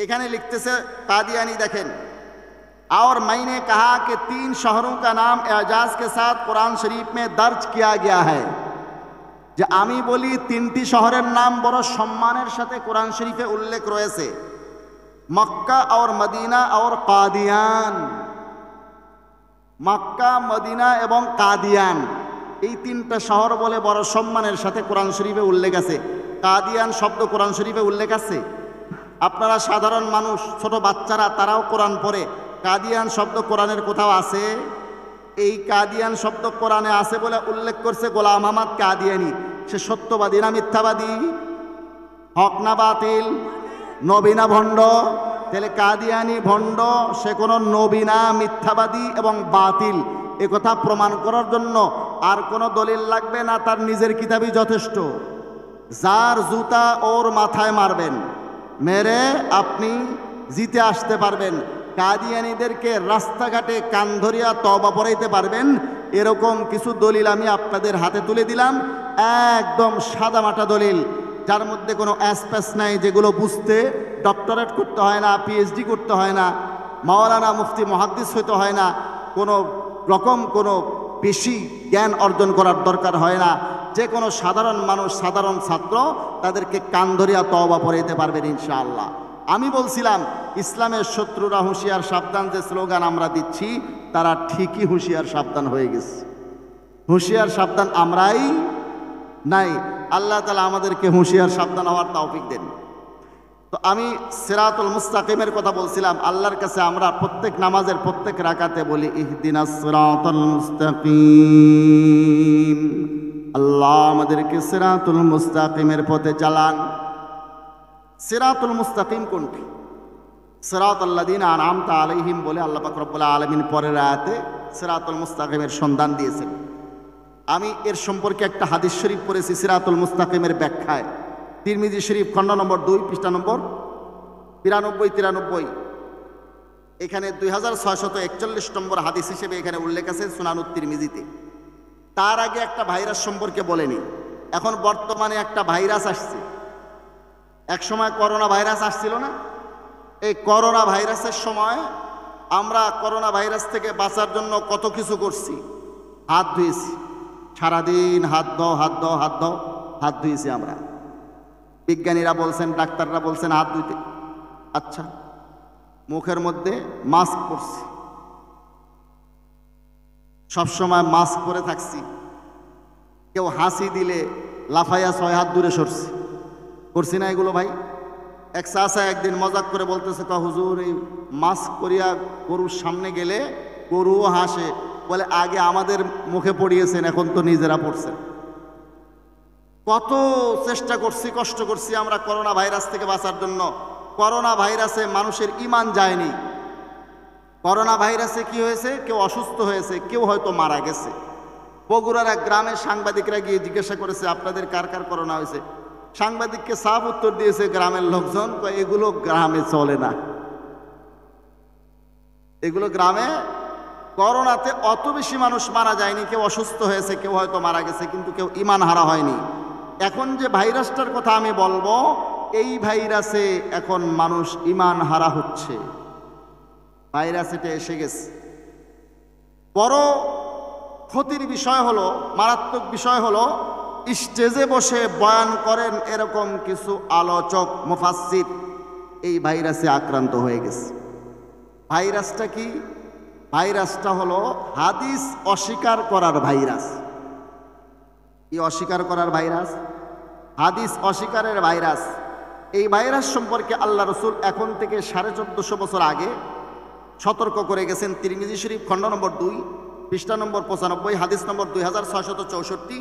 [SPEAKER 1] এখানে লিখতেছে কাदियानी দেখেন, और मैंने कहा कि 3 शहरों का नाम एजाज के साथ कुरान शरीफ में दर्ज किया गया है। যে আমি বলি 3টি শহরের নাম বড় সম্মানের সাথে কোরআন শরীফে উল্লেখ রয়েছে, মক্কা और মদিনা और কাদিয়ান। মক্কা, মদিনা এবং কাদিয়ান, এই 3টা শহর বলে বড় সম্মানের সাথে কোরআন শরীফে উল্লেখ আছে। কাদিয়ান শব্দ কোরআন শরীফে উল্লেখ আছে? আপনারা সাধারণ মানুষ, ছোট বাচ্চারা, তারাও কোরআন পড়ে। কাদিয়ান শব্দ কোরআনের কোথাও আছে? এই কাদিয়ান শব্দ কোরআনে আছে বলে উল্লেখ করছে গোলাম আহমদ কাদিয়ানি। সে সত্যবাদী না মিথ্যাবাদী? হক না বাতিল? নবী না ভণ্ড? তাহলে কাদিয়ানি ভণ্ড, সে কোনো নবী না, মিথ্যাবাদী এবং বাতিল। এ কথা প্রমাণ করার জন্য আর কোনো দলিল লাগবে না, তার নিজের কিতাবই যথেষ্ট। যার জুতা ওর মাথায় মারবেন, মেরে আপনি জিতে আসতে পারবেন। কাদিয়ানীদেরকে রাস্তাঘাটে কান ধরিয়া তওবা পড়াইতে পারবেন, এরকম কিছু দলিল আমি আপনাদের হাতে তুলে দিলাম। একদম সাদামাটা দলিল, যার মধ্যে কোনো অ্যাসপেস নাই, যেগুলো বুঝতে ডক্টরেট করতে হয় না, পিএইচডি করতে হয় না, মাওলানা মুফতি মুহাদ্দিস হইতে হয় না, কোনো রকম কোনো বেশি জ্ঞান অর্জন করার দরকার হয় না। যে কোনো সাধারণ মানুষ, সাধারণ ছাত্র তাদেরকে কান ধরিয়া তওবা পড়াইতে পারবেন ইনশাআল্লাহ। আমি বলছিলাম ইসলামের শত্রুরা হুঁশিয়ার সাবধান, যে স্লোগান আমরা দিচ্ছি তারা ঠিকই হুঁশিয়ার সাবধান হয়ে গেছে। হুঁশিয়ার সাবধান আমরাই নাই। আল্লাহ তাআলা আমাদেরকে হুঁশিয়ার সাবধান হওয়ার তৌফিক দেন। তো আমি সিরাতুল মুস্তাকিমের কথা বলছিলাম। আল্লাহর কাছে আমরা প্রত্যেক নামাজের প্রত্যেক রাকাতে বলি ইহদিনাস সিরাতাল মুস্তাকিম, আল্লাহ আমাদেরকে সিরাতুল মুস্তাকিমের পথে চালান। সিরাতুল মুস্তাকিম কোনটি? সিরাতাল্লাযীনা আনআমতা আলাইহিম বলে আল্লাহ পাক রব্বুল আলামিন পরের আয়াতে সিরাতুল মুস্তাকিমের সন্ধান দিয়েছেন। আমি এর সম্পর্কে একটা হাদিস শরীফ পড়েছি সিরাতুল মুস্তাকিমের ব্যাখ্যায়, তিরমিজি শরীফ খণ্ড নম্বর 2 পৃষ্ঠা নম্বর 92-93। এখানে 2641 নম্বর হাদিস হিসেবে এখানে উল্লেখ আছে সুনানুত তিরমিজিতে। তার আগে একটা ভাইরাস সম্পর্কে বলেনি। এখন বর্তমানে একটা ভাইরাস আসছে। এক সময় করোনা ভাইরাস আসছিল না? এই করোনা ভাইরাসের সময় আমরা করোনা ভাইরাস থেকে বাঁচার জন্য কত কিছু করছি। হাত ধুয়েছি, সারাদিন হাত দাও হাত দাও হাত দাও, হাত ধুয়েছি আমরা। বিজ্ঞানীরা বলছেন, ডাক্তাররা বলছেন হাত ধুইতে। আচ্ছা, মুখের মধ্যে মাস্ক পরছি, সবসময় মাস্ক পরে থাকছি। কেউ হাসি দিলে লাফাইয়া 6 হাত দূরে সরছি, করছি না এগুলো ভাই? এক চাচা একদিন মজাক করে বলতেছে, হুজুর এই মাস্ক করিয়া গরুর সামনে গেলে গরুও হাসে, বলে আগে আমাদের মুখে পড়িয়েছেন, এখন তো নিজেরা পড়ছেন। কত চেষ্টা করছি, কষ্ট করছি আমরা করোনা ভাইরাস থেকে বাঁচার জন্য। করোনা ভাইরাসে মানুষের ঈমান যায়নি। করোনা ভাইরাসে কি হয়েছে? কেউ অসুস্থ হয়েছে, কেউ হয়তো মারা গেছে। বগুড়ার এক গ্রামের সাংবাদিকরা গিয়ে জিজ্ঞাসা করেছে, আপনাদের কার কার করোনা হয়েছে? সাংবাদিককে সাফ উত্তর দিয়েছে গ্রামের লোকজন, এগুলো গ্রামে চলে না, এগুলো গ্রামে। করোনাতে অত বেশি মানুষ মারা যায়নি, কেউ অসুস্থ হয়েছে, কেউ হয়তো মারা গেছে, কিন্তু কেউ ঈমান হারা হয়নি। এখন যে ভাইরাসটার কথা আমি বলবো, এই ভাইরাসে এখন মানুষ ঈমান হারা হচ্ছে। ভাইরাস এটা এসে গেছে। বড় ক্ষতির বিষয় হলো, মারাত্মক বিষয় হলো, স্টেজে বসে বয়ান করেন এরকম কিছু আলোচক মুফাসসির এই ভাইরাসে আক্রান্ত হয়ে গেছে। ভাইরাসটা কি? ভাইরাসটা হলো হাদিস অস্বীকার করার ভাইরাস। কি অস্বীকার করার ভাইরাস? হাদিস অস্বীকারের ভাইরাস। এই ভাইরাস সম্পর্কে আল্লাহ রসুল এখন থেকে 1450 বছর আগে সতর্ক করে গেছেন। তিরমিজি শরীফ খণ্ড নম্বর 2 পৃষ্ঠা নম্বর 95, হাদিস নম্বর 2664।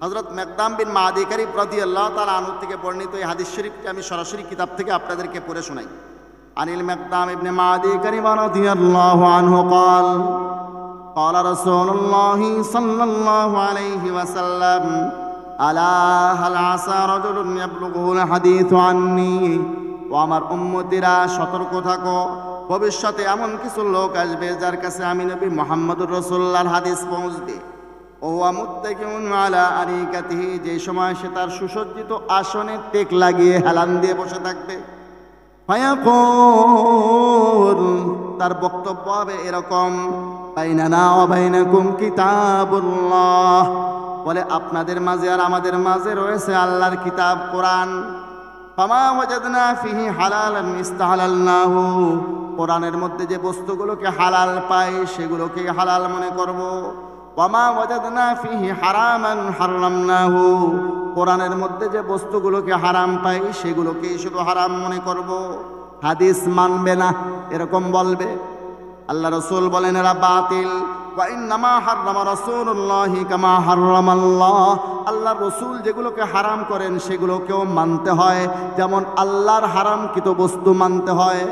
[SPEAKER 1] হযরত মিকদাম বিন মাদি কারিব রাদিয়াল্লাহু তাআলা আনহু থেকে বর্ণিত এই হাদিস শরীফটি আমি সরাসরি কিতাব থেকে আপনাদেরকে পড়ে শোনাই। আনিল মিকদাম ইবনে মাদি কারিব রাদিয়াল্লাহু আনহু قال قال رسول الله صلى الله عليه وسلم আলা হাল আসা রাজুলুন ইয়াবলুগুল হাদিস আন্নী। ও আমার উম্মতিরা, সতর্ক থাকো, ভবিষ্যতে এমন কিছু লোক আসবে যার কাছে আমি নবী মুহাম্মদুর রাসূলুল্লাহর হাদিস পৌঁছবে। ও মুত্তাকিউন আলা আরিকাতিহি, যে সময় সে তার সুসজ্জিত আসনে টেক লাগিয়ে হেলান দিয়ে বসে থাকবে। ফায়াকুল, তার বক্তব্য হবে এরকম, বাইনানা ওয়া বাইনাকুম কিতাবুল্লাহ, বলে আপনাদের মাঝে আর আমাদের মাঝে রয়েছে আল্লাহর কিতাব কোরআন। ফামা ওয়াজাদনা ফিহি হালালান ইস্তাহালালনাহু, কোরআনের মধ্যে যে বস্তুগুলোকে হালাল পাই সেগুলোকে হালাল মনে করব। ওয়ামা ওয়াজাদনা ফিহি হারামান হারামনাহু, কোরআনের মধ্যে যে বস্তুগুলোকে হারাম পাই সেগুলোকেই শুধু হারাম মনে করব। হাদিস মানবে না এরকম বলবে। আল্লাহ রাসূল বলেন এরা বাতিল। ওয়া ইন্নামা হাররামা রাসূলুল্লাহি কামা হাররামাল্লাহ, আল্লাহ রাসূল যেগুলোকে হারাম করেন সেগুলোকেও মানতে হয়, যেমন আল্লাহর হারামকৃত বস্তু মানতে হয়,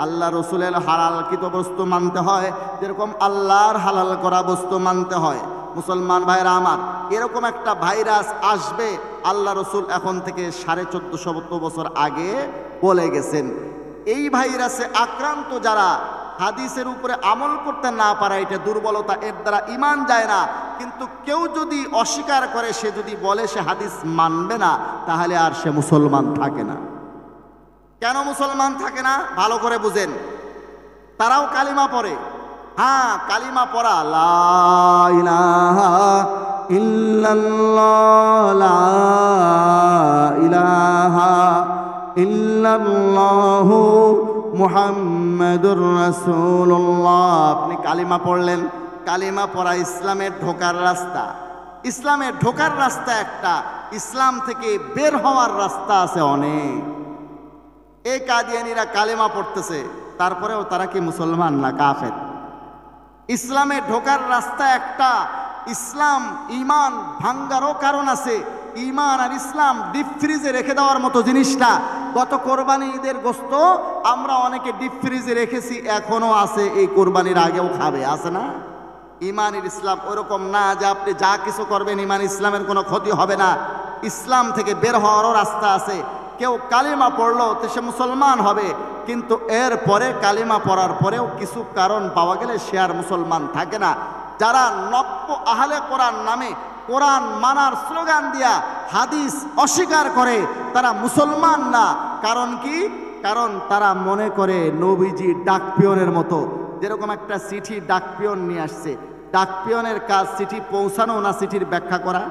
[SPEAKER 1] আল্লাহ রসুলের হালালকৃত বস্তু মানতে হয়, যেরকম আল্লাহর হালাল করা বস্তু মানতে হয়। মুসলমান ভাইরা আমার, এরকম একটা ভাইরাস আসবে আল্লাহ রসুল এখন থেকে 1450 বছর আগে বলে গেছেন। এই ভাইরাসে আক্রান্ত যারা, হাদিসের উপরে আমল করতে না পারে এটা দুর্বলতা, এর দ্বারা ঈমান যায় না। কিন্তু কেউ যদি অস্বীকার করে, সে যদি বলে সে হাদিস মানবে না, তাহলে আর সে মুসলমান থাকে না। কেন মুসলমান থাকে না ভালো করে বুঝেন। তারাও কালিমা পড়ে, হ্যাঁ কালিমা পড়া, লা ইলাহা ইল্লাল্লাহ, লা ইলাহা ইল্লাল্লাহু মুহাম্মাদুর রাসূলুল্লাহ। আপনি কালিমা পড়লেন, কালিমা পড়া ইসলামের ঢোকার রাস্তা। ইসলামের ঢোকার রাস্তা একটা, ইসলাম থেকে বের হওয়ার রাস্তা আছে অনেক। এই কাদিয়ানীরা কালিমা পড়তেছে, তারপরেও তারা কি মুসলমান না কাফের? ইসলামে ঢোকার রাস্তা একটা, ইসলাম ঈমান ভাঙ্গারও কারণ আছে। ঈমান আর ইসলাম ডিপ ফ্রিজে রেখে দেওয়ার মতো জিনিসটা। গত কোরবানি ঈদের গোশত আমরা অনেকে ডিপ ফ্রিজে রেখেছি, এখনো আছে, এই কোরবানির আগেও খাবে, আছে না? ঈমানের ইসলাম ওরকম না যে আপনি যা কিছু করবেন ঈমান ইসলামের কোনো ক্ষতি হবে না। ইসলাম থেকে বের হওয়ারও রাস্তা আছে। কেউ কালিমা পড়লো তো সে মুসলমান হবে, কিন্তু এর পরে কালিমা পড়ার পরেও কিছু কারণ পাওয়া গেলে সে আর মুসলমান থাকে না। যারা নব্য আহলে কোরআন নামে কোরআন মানার স্লোগান দিয়া হাদিস অস্বীকার করে, তারা মুসলমান না। কারণ কি? কারণ তারা মনে করে নবীজি ডাকপিয়নের মতো। যেরকম একটা চিঠি ডাকপিয়ন নিয়ে আসছে, ডাকপিয়নের কাজ চিঠি পৌঁছানো না চিঠির ব্যাখ্যা করা?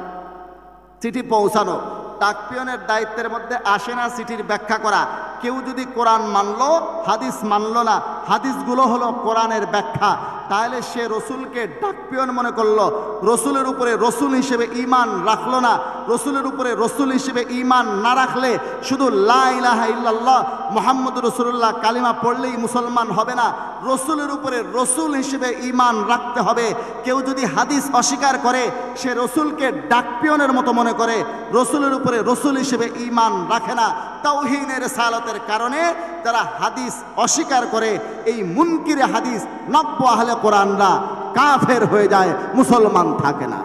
[SPEAKER 1] চিঠি পৌঁছানো। ডাকপিয়নের দায়িত্বের মধ্যে আসে না চিঠির ব্যাখ্যা করা। কেউ যদি কোরআন মানলো, হাদিস মানলো না, হাদিসগুলো হলো কোরআনের ব্যাখ্যা, তাহলে সে রসুলকে ডাকপিয়ন মনে করলো, রসুলের উপরে রসুল হিসেবে ঈমান রাখলো না। রসুলের উপরে রসুল হিসেবে ঈমান না রাখলে শুধু লা ইলাহা ইল্লাল্লাহ মুহাম্মদুর রাসূলুল্লাহ কালিমা পড়লেই মুসলমান হবে না, রসুলের উপরে রসুল হিসেবে ঈমান রাখতে হবে। কেউ যদি হাদিস অস্বীকার করে, সে রসুলকে ডাকপিয়নের মতো মনে করে, রসুলের উপরে রসুল হিসেবে ঈমান রাখে না। তাওহীনের রিসালাতের কারণে যারা হাদিস অস্বীকার করে, এই মুনকিরে হাদিস নব্য আহলে কোরআনরা কাফের হয়ে যায়, মুসলমান থাকে না।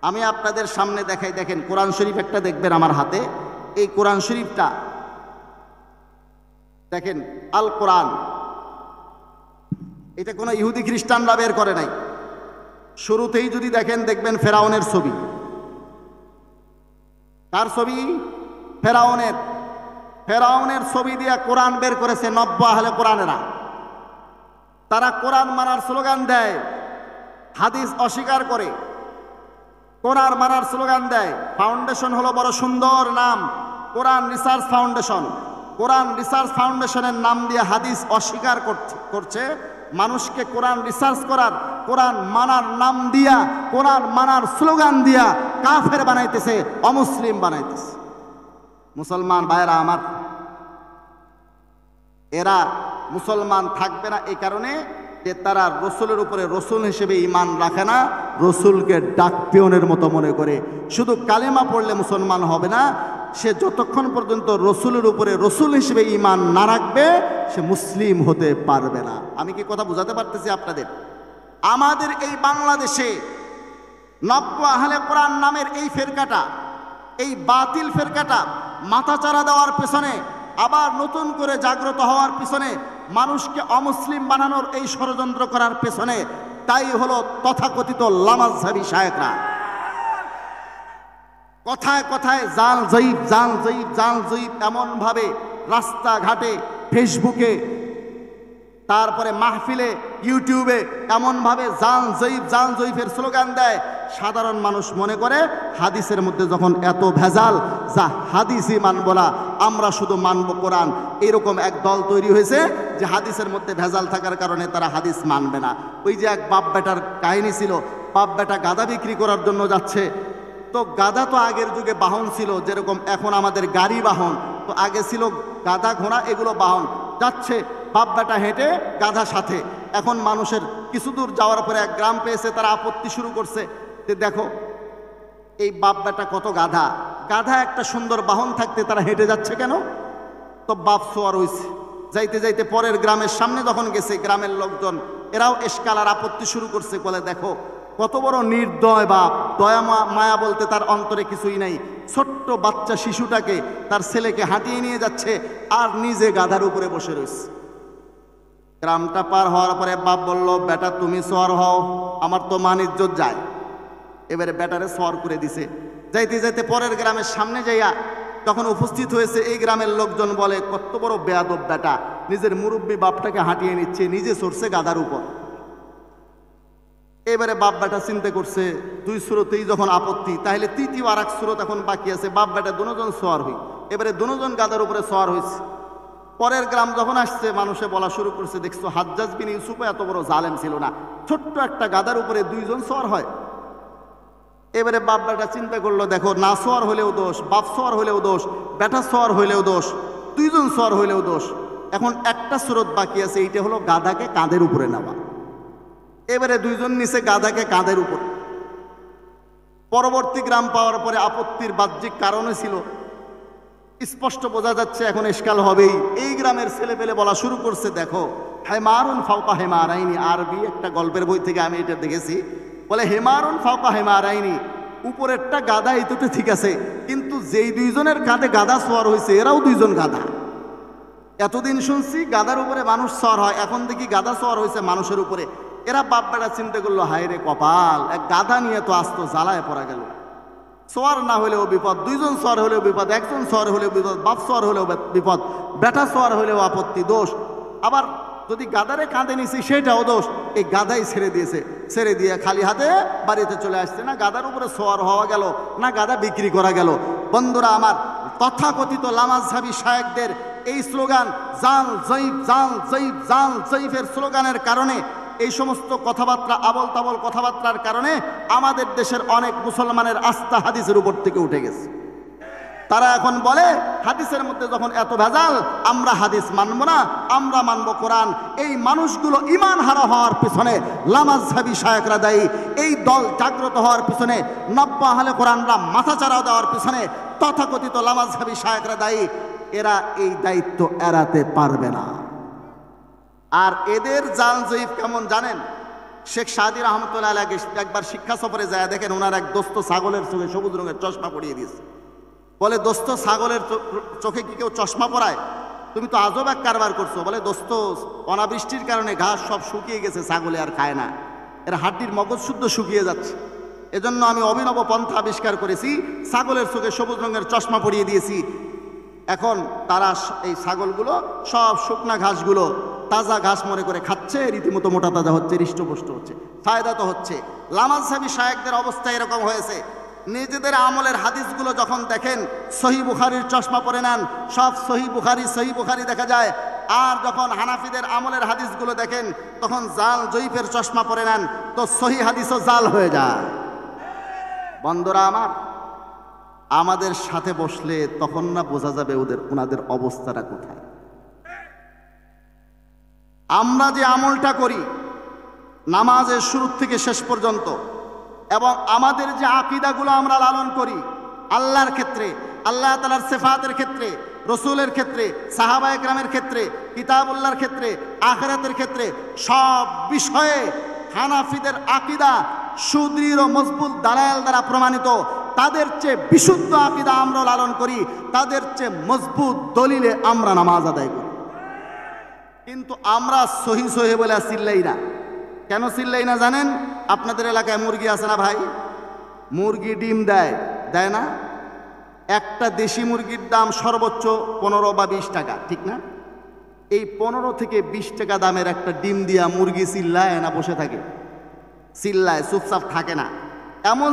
[SPEAKER 1] আমি আপনাদের সামনে দেখাই, দেখেন কোরআন শরীফ একটা দেখবেন আমার হাতে। এই কোরআন শরীফটা দেখেন, আল কোরআন। এটা কোনো ইহুদি খ্রিস্টানরা বের করে নাই। শুরুতেই যদি দেখেন, দেখবেন ফেরাউনের ছবি। কার ছবি? ফেরাউনের। ফেরাউনের ছবি দিয়ে কোরআন বের করেছে নব্য আহলে কোরআনেরা। তারা কোরআন মানার স্লোগান দেয়, হাদিস অস্বীকার করে। কোরআন মানার স্লোগান দেয়। ফাউন্ডেশন হলো বড় সুন্দর নাম, কোরআন রিসার্চ ফাউন্ডেশন। কোরআন রিসার্চ ফাউন্ডেশনের নাম দিয়ে হাদিস অস্বীকার করছে। মানুষকে কোরআন রিসার্চ করার, কোরআন মানার নাম দিয়া, কোরআন মানার স্লোগান দিয়া কাফের বানাইতেছে, অমুসলিম বানাইতেছে। মুসলমান ভাইরা আমার, এরা মুসলমান থাকবে না এই কারণে যে তারা রসুলের উপরে রসুল হিসেবে ঈমান রাখে না, রসুলকে ডাকপিয়নের মতো মনে করে। শুধু কালেমা পড়লে মুসলমান হবে না, সে যতক্ষণ পর্যন্ত রসুলের উপরে রসুল হিসেবে ঈমান না রাখবে, সে মুসলিম হতে পারবে না। আমি কি কথা বুঝাতে পারতেছি আপনাদের? আমাদের এই বাংলাদেশে নব্য আহলে কোরআন নামের এই ফেরকাটা, এই বাতিল ফেরকাটা মাথাচাড়া দেওয়ার পেছনে, আবার নতুন করে জাগ্রত হওয়ার পিছনে, মানুষকে অমুসলিম বানানোর এই ষড়যন্ত্র করার পেছনে তাই হলো তথাকথিত লামাযহাবী শায়েখরা। কথায় কথায় জাল জয়ীব, জাল জয়ীব, জাল জয়ীব এমনভাবে রাস্তাঘাটে, ফেসবুকে, তারপরে মাহফিলে, ইউটিউবে এমনভাবে জাল জয়ীব, জাল জয়ীফের স্লোগান দেয়, সাধারণ মানুষ মনে করে হাদিসের মধ্যে যখন এত ভেজাল, যা হাদিসই মানব না, আমরা শুধু মানব কোরআন। এরকম এক দল তৈরি হয়েছে যে হাদিসের মধ্যে ভেজাল থাকার কারণে তারা হাদিস মানবে না। ওই যে এক বাপ বেটার কাহিনী ছিল, বাপ বেটা গাধা বিক্রি করার জন্য যাচ্ছে। তো গাধা তো আগের যুগে বাহন ছিল, যেরকম এখন আমাদের গাড়ি বাহন, তো আগে ছিল গাধা ঘোড়া, এগুলো বাহন। যাচ্ছে বাপ বেটা হেঁটে, গাধা সাথে। এখন মানুষের কিছু দূর যাওয়ার পরে এক গ্রাম পেয়েছে, তারা আপত্তি শুরু করছে যে দেখো এই বাপ বেটা কত গাধা, গাধা একটা সুন্দর বাহন থাকতে তারা হেঁটে যাচ্ছে কেন? তো বাপ সোয়ার হয়েছে। যাইতে যাইতে পরের গ্রামের সামনে যখন গেছে, গ্রামের লোকজন এরাও এশকাল আর আপত্তি শুরু করছে, বলে দেখো কত বড় নির্দয় বাপ, দয়া মায়া বলতে তার অন্তরে কিছুই নাই। ছোট্ট বাচ্চা শিশুটাকে, তার ছেলেকে হাঁটিয়ে নিয়ে যাচ্ছে আর নিজে গাধার উপরে বসে রয়েছে। গ্রামটা পার হওয়ার পরে বাপ বলল, বেটা তুমি সওয়ার হও, আমার তো মান ইজ্জত যায়। এবারে বেটারে সওয়ার করে দিছে। যাইতে যাইতে পরের গ্রামের সামনে যাইয়া তখন উপস্থিত হয়েছে এই গ্রামের লোকজন, বলে কত বড় বেয়াদব বেটা, নিজের মুরব্বী বাপটাকে হাঁটিয়ে নিচ্ছে, নিজে চড়ছে গাধার উপর। এবারে বাপ বেটা চিন্তা করছে দুই স্রোতেই যখন আপত্তি, তাহলে তৃতীয় আর এক স্রোত এখন বাকি আছে, বাপ বেটা দুজন সওয়ার হই। এবারে দুজন গাধার উপরে সওয়ার হয়েছে। পরের গ্রাম যখন আসছে, মানুষে বলা শুরু করছে, দেখছো হাজ্জাজ বিন ইউসুফ এত বড় জালেম ছিল না, ছোট্ট একটা গাধার উপরে দুইজন সওয়ার হয়। এবারে বাপ বেটা চিন্তা করলো, দেখো না সওয়ার হলেও দোষ, বাপ সওয়ার হলেও দোষ, বেটা সওয়ার হইলেও দোষ, দুইজন সওয়ার হইলেও দোষ। এখন একটা স্রোত বাকি আছে, এইটা হলো গাধাকে কাঁধের উপরে নেওয়া। এবারে দুইজন নিচে গাধাকে কাঁধের উপর। পরবর্তী গ্রাম পাওয়ার পরে আপত্তির বাহ্যিক কারণে ছিল, স্পষ্ট বোঝা যাচ্ছে এখন ইশকাল হবেই। এই গ্রামের ছেলে পেলে বলা শুরু করছে, দেখো হেমারুন ফাওকা হেমারাইনি, আরবি একটা গল্পের বই থেকে আমি এটা দেখেছি। বলে হেমারুন ফাওকা হেমারাইনি, উপরেরটা গাধা এতটা ঠিক আছে, কিন্তু যেই দুইজনের কাঁধে গাধা সওয়ার হয়েছে এরাও দুইজন গাধা। এতদিন শুনছি গাধার উপরে মানুষ সওয়ার হয়, এখন দেখি গাধা সওয়ার হয়েছে মানুষের উপরে। এরা বাপ বেটা চিন্তা করলো, হায় রে কপাল, এক গাধা নিয়ে তো আসতো জ্বালায় পড়া গেল। সওয়ার না হলেও বিপদ, দুইজন সওয়ার হলেও বিপদ, একজন সওয়ার হলেও বিপদ, বাপ সওয়ার হলেও বিপদ, বেটা সওয়ার হলেও আপত্তি, দোষ। আবার যদি গাধারে কাঁধে নিছি সেটাও দোষ। এই গাধাই ছেড়ে দিয়েছে, ছেড়ে দিয়ে খালি হাতে বাড়িতে চলে আসছে। না গাধার উপরে সওয়ার হওয়া গেল, না গাধা বিক্রি করা গেল। বন্ধুরা আমার, তথাকথিত লামাজহাবি শায়েখদের এই স্লোগান জাল জয়ীফ, জাল জয়ীফ, জাল জয়ীফের স্লোগানের কারণে, এই সমস্ত কথাবার্তা, আবল তাবল কথাবার্তার কারণে আমাদের দেশের অনেক মুসলমানের আস্থা হাদিসের উপর থেকে উঠে গেছে। তারা এখন বলে হাদিসের মধ্যে যখন এত ভেজাল, আমরা হাদিস মানব না, আমরা মানব কোরআন। এই মানুষগুলো ঈমান হারা হওয়ার পিছনে লামাজহাবি শায়েখরা দায়ী। এই দল জাগ্রত হওয়ার পিছনে, নব্বা আহলে কোরআনরা মাথাচাড়া দেওয়ার পিছনে তথাকথিত লামাজহাবি শায়েখরা দায়ী। এরা এই দায়িত্ব এড়াতে পারবে না। আর এদের জাল জয়ীফ কেমন জানেন? শেখ সাদি রহমতুল্লাহ আলাইহি একবার শিক্ষা সফরে যায়, দেখেন ওনার এক দোস্ত ছাগলের চোখে সবুজ রঙের চশমা পরিয়ে দিয়েছে। বলে, দোস্ত ছাগলের চোখে কি কেউ চশমা পরায়? তুমি তো আজব এক কারবার করছো। বলে, দোস্ত অনাবৃষ্টির কারণে ঘাস সব শুকিয়ে গেছে, ছাগলে আর খায় না, এর হাড্ডির মগজ শুদ্ধ শুকিয়ে যাচ্ছে। এজন্য আমি অভিনব পন্থা আবিষ্কার করেছি, ছাগলের চোখে সবুজ রঙের চশমা পরিয়ে দিয়েছি। এখন তারা এই ছাগলগুলো সব শুকনা ঘাসগুলো তাজা ঘাস মনে করে খাচ্ছে, রীতিমতো মোটা তাজা হচ্ছে, হৃষ্টপুষ্ট হচ্ছে, ফায়দা তো হচ্ছে। লামাজহাবি শায়েখদের অবস্থা এরকম হয়েছে। নিজেদের আমলের হাদিসগুলো যখন দেখেন, সহি বুখারীর চশমা পরে নেন, সব সহি বুখারী দেখা যায়। আর যখন হানাফিদের আমলের হাদিসগুলো দেখেন, তখন জাল জয়ীফের চশমা পরে নেন, তো সহি হাদিসও জাল হয়ে যায়। বন্ধুরা আমার, আমাদের সাথে বসলে তখন না বোঝা যাবে ওনাদের অবস্থাটা কোথায়। আমরা যে আমলটা করি নামাজের শুরু থেকে শেষ পর্যন্ত, এবং আমাদের যে আকীদাগুলো আমরা লালন করি আল্লাহর ক্ষেত্রে, আল্লাহ তাআলার সিফাতের ক্ষেত্রে, রসুলের ক্ষেত্রে, সাহাবায়ে কেরামের ক্ষেত্রে, কিতাবুল্লাহর ক্ষেত্রে, আখিরাতের ক্ষেত্রে, সব বিষয়ে হানাফিদের আকীদা সুদৃঢ় মজবুত দালাল দ্বারা প্রমাণিত। তাদের চেয়ে বিশুদ্ধ আকীদা আমরা লালন করি, তাদের চেয়ে মজবুত দলিলে আমরা নামাজ আদায় করি। কিন্তু আমরা সহি বলে চিল্লাই না। কেন চিল্লাই না জানেন? আপনাদের এলাকায় মুরগি আছে না ভাই? মুরগি ডিম দেয় না? একটা দেশি মুরগির দাম সর্বোচ্চ 15 বা 20 টাকা, ঠিক না? এই 15 থেকে 20 টাকা দামের একটা ডিম দিয়া মুরগি চিল্লায় না বসে থাকে? চিল্লায়, চুপচাপ থাকে না। এমন